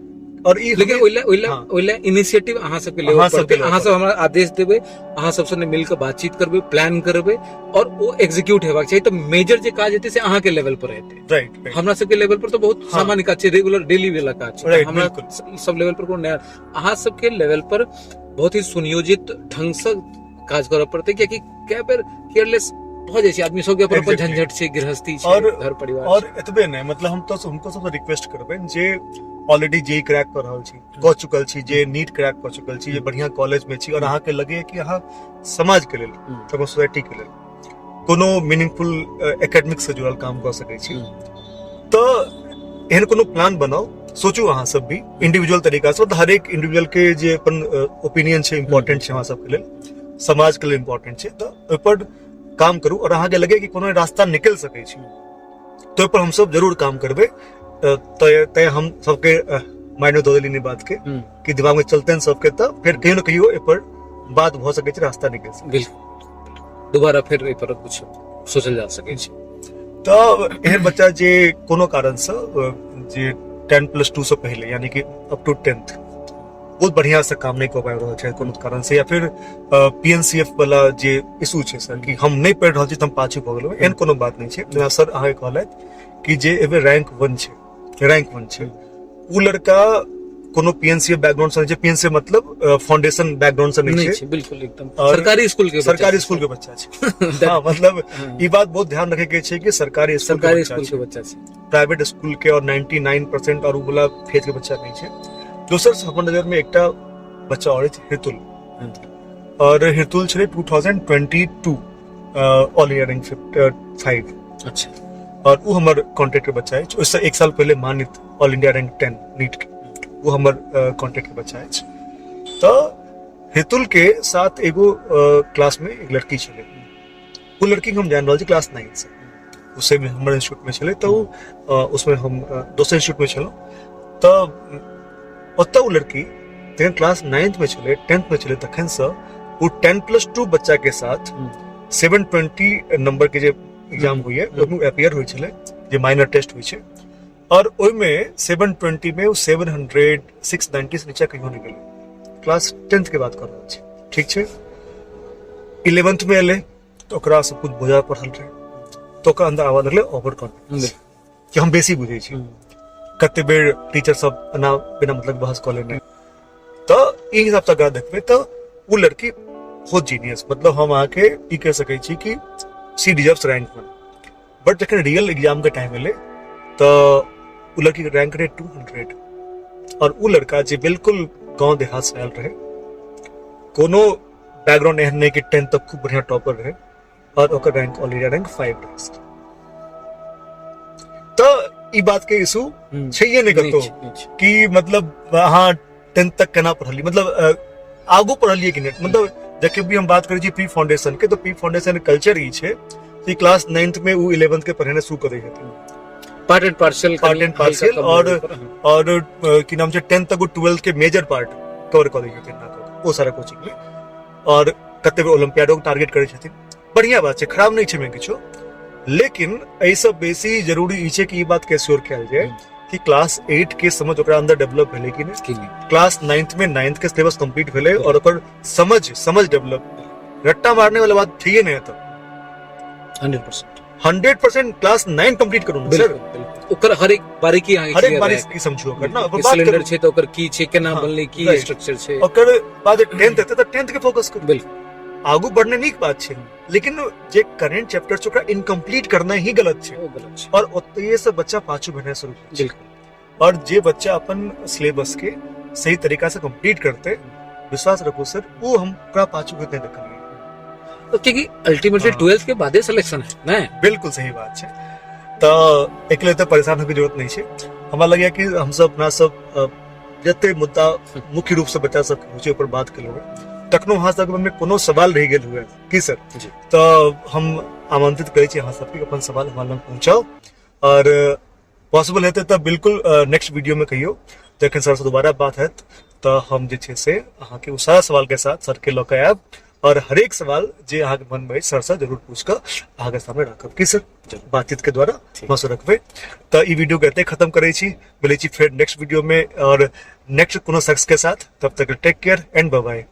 और ई लेकिन ओइला इनिशिएटिव अहाँ सबके लेवल पर अहाँ सब हमरा आदेश देबै, अहाँ सब संगे मिलकर बातचीत करबै, प्लान करबै और वो एग्जीक्यूट हेबाक चाहिए। तो मेजर जे काज हेतै से अहाँ के लेवल पर हेतै। राइट। हमरा सबके लेवल पर तो बहुत सामान्य काज छै, रेगुलर डेली वाला काज छै। हमरा सब लेवल पर कोनो नया, अहाँ सबके लेवल पर बहुत ही सुनियोजित ढंग से काज करऽ पड़तै, कियाकि कए बेर केयरलेस भ जाइ छै आदमी सबके अपन अपन झंझट छै, गृहस्थी छै, घर परिवार और एतबे नहीं, मतलब हम तो हुनको सबसे रिक्वेस्ट करबै जे ऑलरेडी जेई क्रैक कर रहल छी, कह चुकल छी, जे नीट क्रैक कर चुकल छी, जे बढ़िया कॉलेज में छी और अहाँ के लगे कि अहाँ समाज के लेल, अपन सोसाइटी के लेल कोनो मीनिंगफुल एकेडमिक से जुड़ल काम कर सकै छी, तो एहन कोनो प्लान बनाओ, सोचू अहाँ सब भी इंडिविजुअल तरीका से। हर एक इंडिविजुअल के जे अपन ओपिनियन छै इम्पोर्टेंट छै, अहाँ सब के लेल, समाज के लेल इम्पोर्टेंट छै, तो ओइ पर काम करू और अहाँ के लगे कि कोनो रास्ता निकल सकै छी तो ओइ पर हम सब जरूर काम करबै। तय हम सबके माइंड में दो देली बात के कि दिमाग में चलते हैं सबके, तब फिर कहीं ना कहीं ए पर बात भ सकै छै, रास्ता निकल सकै। बिल्कुल, दोबारा फिर ए पर कुछ सोचल जा सकै छै। तो एहन बच्चा जे कोनो कारण से जे 10+2 से पहले यानी कि अप टू 10th बहुत बढ़िया से काम नहीं कर पाबि रहल छै कोनो कारण से, या फिर पीएनसीएफ वाला जे इशू छै सर कि हम नहीं पढ़ि रहल छी त हम पाछू भ गेलहुं, एहन कोनो बात नहीं छै। जेना सर अहाँ कहलथि कि जे एबे रैंक 1 छै, उ लड़का कोनो पीएनसीएफ बैकग्राउंड से, पीएनसीएफ मतलब फाउंडेशन बैकग्राउंड से नहीं छै, बिल्कुल एकदम सरकारी स्कूल के बच्चा छै। हां, मतलब ई बात बहुत ध्यान रखे के छै कि सरकारी स्कूल के बच्चा छै, प्राइवेट स्कूल के और 99% और उ वाला फेज के बच्चा नहीं छै। दोसर से हमर नजर में एकटा बच्चा और छै हितुल, और हितुल छले 2022 ऑल इंडिया रैंक 5। अच्छा। और वो हमर कांटेक्ट के बच्चा है, उससे एक साल पहले मानित ऑल इंडिया रैंक 10 नीट के, वो हमर कांटेक्ट के बच्चा है। तो हितुल के साथ एगो क्लास में एक लड़की छले, वो लड़की हम जान रहल छी क्लास 9 से, उससे में हमर इंस्टीट्यूट में छले, तो उसमें हम दोसर इंस्टीट्यूट में छलो। तो ओतऽ वो लड़की तखन क्लास 9th में छले, 10th में छले, तखन से वो 10+2 बच्चा के साथ 720 नंबर के जे एग्जाम हुई है ओहिमे अपियर हुई छले, जे माइनर टेस्ट हुई छे, और ओहिमे 720 में 700 690 से नीचा कहियो नहीं गेलै। क्लास 10th के बात कर रहल छी, ठीक छै। 11th में एले तो ओकरा सब कुछ बुझा पड़ल रहे, तो ओकर अंदर आवा लगले ओवर कॉन्फिडेंस कि हम बेसी बुझै छी, कते बेर टीचर सब ना बिना मतलब बहस कऽ लेने। तो ई हिसाब से अगर देखबै तो वो लड़की बहुत जीनियस, मतलब हम आके ई कह सकै छी कि सी डिजर्व्स रैंक 1। बट जखन रियल एग्जाम के टाइम एले तो वो लड़की के रैंक रहे 200, और वो लड़का जे बिल्कुल गांव देहात से आयल रहे, कोनो बैकग्राउंड एहन नहीं कि 10 तक खूब बढ़िया टॉपर रहे, और ओकर रैंक ऑल इंडिया रैंक 5 रहे। तो ई बात के इशू छैये नहीं करतो कि मतलब अहाँ 10th तक केना पढ़लिए, मतलब आगू पढ़लिए कि नहीं। मतलब जब भी हम बात करै छी प्री फाउंडेशन के, तो प्री फाउंडेशन कल्चर ई छै कि क्लास 9th में वो 11th के पढ़ाने शुरू करे छथिन, पार्ट एंड पार्शियल, और की नाम छै 10th तक वो 12th के मेजर पार्ट कवर कर दै छथिन, वो सारा कोचिंग में, और कते बेर ओलंपियाडो के टारगेट करै छथिन। बढ़िया बात छै, खराब नहीं छै में किछो, लेकिन एहि सब बेसी जरूरी ई छै कि ई बात के श्योर कयल जाय कि क्लास 8 के समझ ओकरा अंदर डेवलप भेलै कि नहीं, क्लास 9th में 9th के सिलेबस कंप्लीट भेलै, और ओकर समझ डेवलप। रट्टा मारने वाला बात छैये नहीं, तो 100% क्लास 9 कंप्लीट करू ना सर, ओकर हर एक बारीकी समझू, ओकर ना सिलेंडर छै तो ओकर की छै, केना बनलै, की स्ट्रक्चर छै, ओकर बाद 10th हेतै तो 10th के फोकस करू। बिल्कुल आगू बढ़ने नीक बात छै, लेकिन जे करंट चैप्टर छै ओकरा इनकम्प्लीट करना ही गलत छै, और ओतये से बच्चा पाछू भेने शुरू होइ छै। और जे बच्चा अपन सिलेबस के सही तरीका से कंप्लीट करते, विश्वास रखो सर, वो हम ओकरा पाछू भेने देखलिए, क्योंकि अल्टीमेटली 12th के बादे सिलेक्शन है ना। बिल्कुल सही बात छै। तो एकले तो परेशान होके जरूरत नहीं छै, हमरा लगे कि हम सब अपना सब जते मुद्दा मुख्य रूप से बच्चा सब के ऊपर बात कर लेबै, तखनो अहाँ सबके मन में कोनो सवाल रह गेल हुए की सर, तो हम आमंत्रित करै छी अहाँ सबके अपन सवाल हमरा लग पहुंचाओ, और पॉसिबल हेतै तो बिल्कुल नेक्स्ट वीडियो में कहियो, जखन सर से दोबारा बात हैत तो हम जे छै से अहाँ के सारा सवाल के साथ सर के लऽ के आयब, और हरेक सवाल जे अहाँ के मन में सर से जरूर पूछ कर अहाँ के सामने रखब की सर बातचीत के द्वारा मस रखबे। तो ई वीडियो कहते खत्म करे छी, मिले छी फिर नेक्स्ट वीडियो में और नेक्स्ट कोनो शख्स के साथ। तब तक take care and bye bye.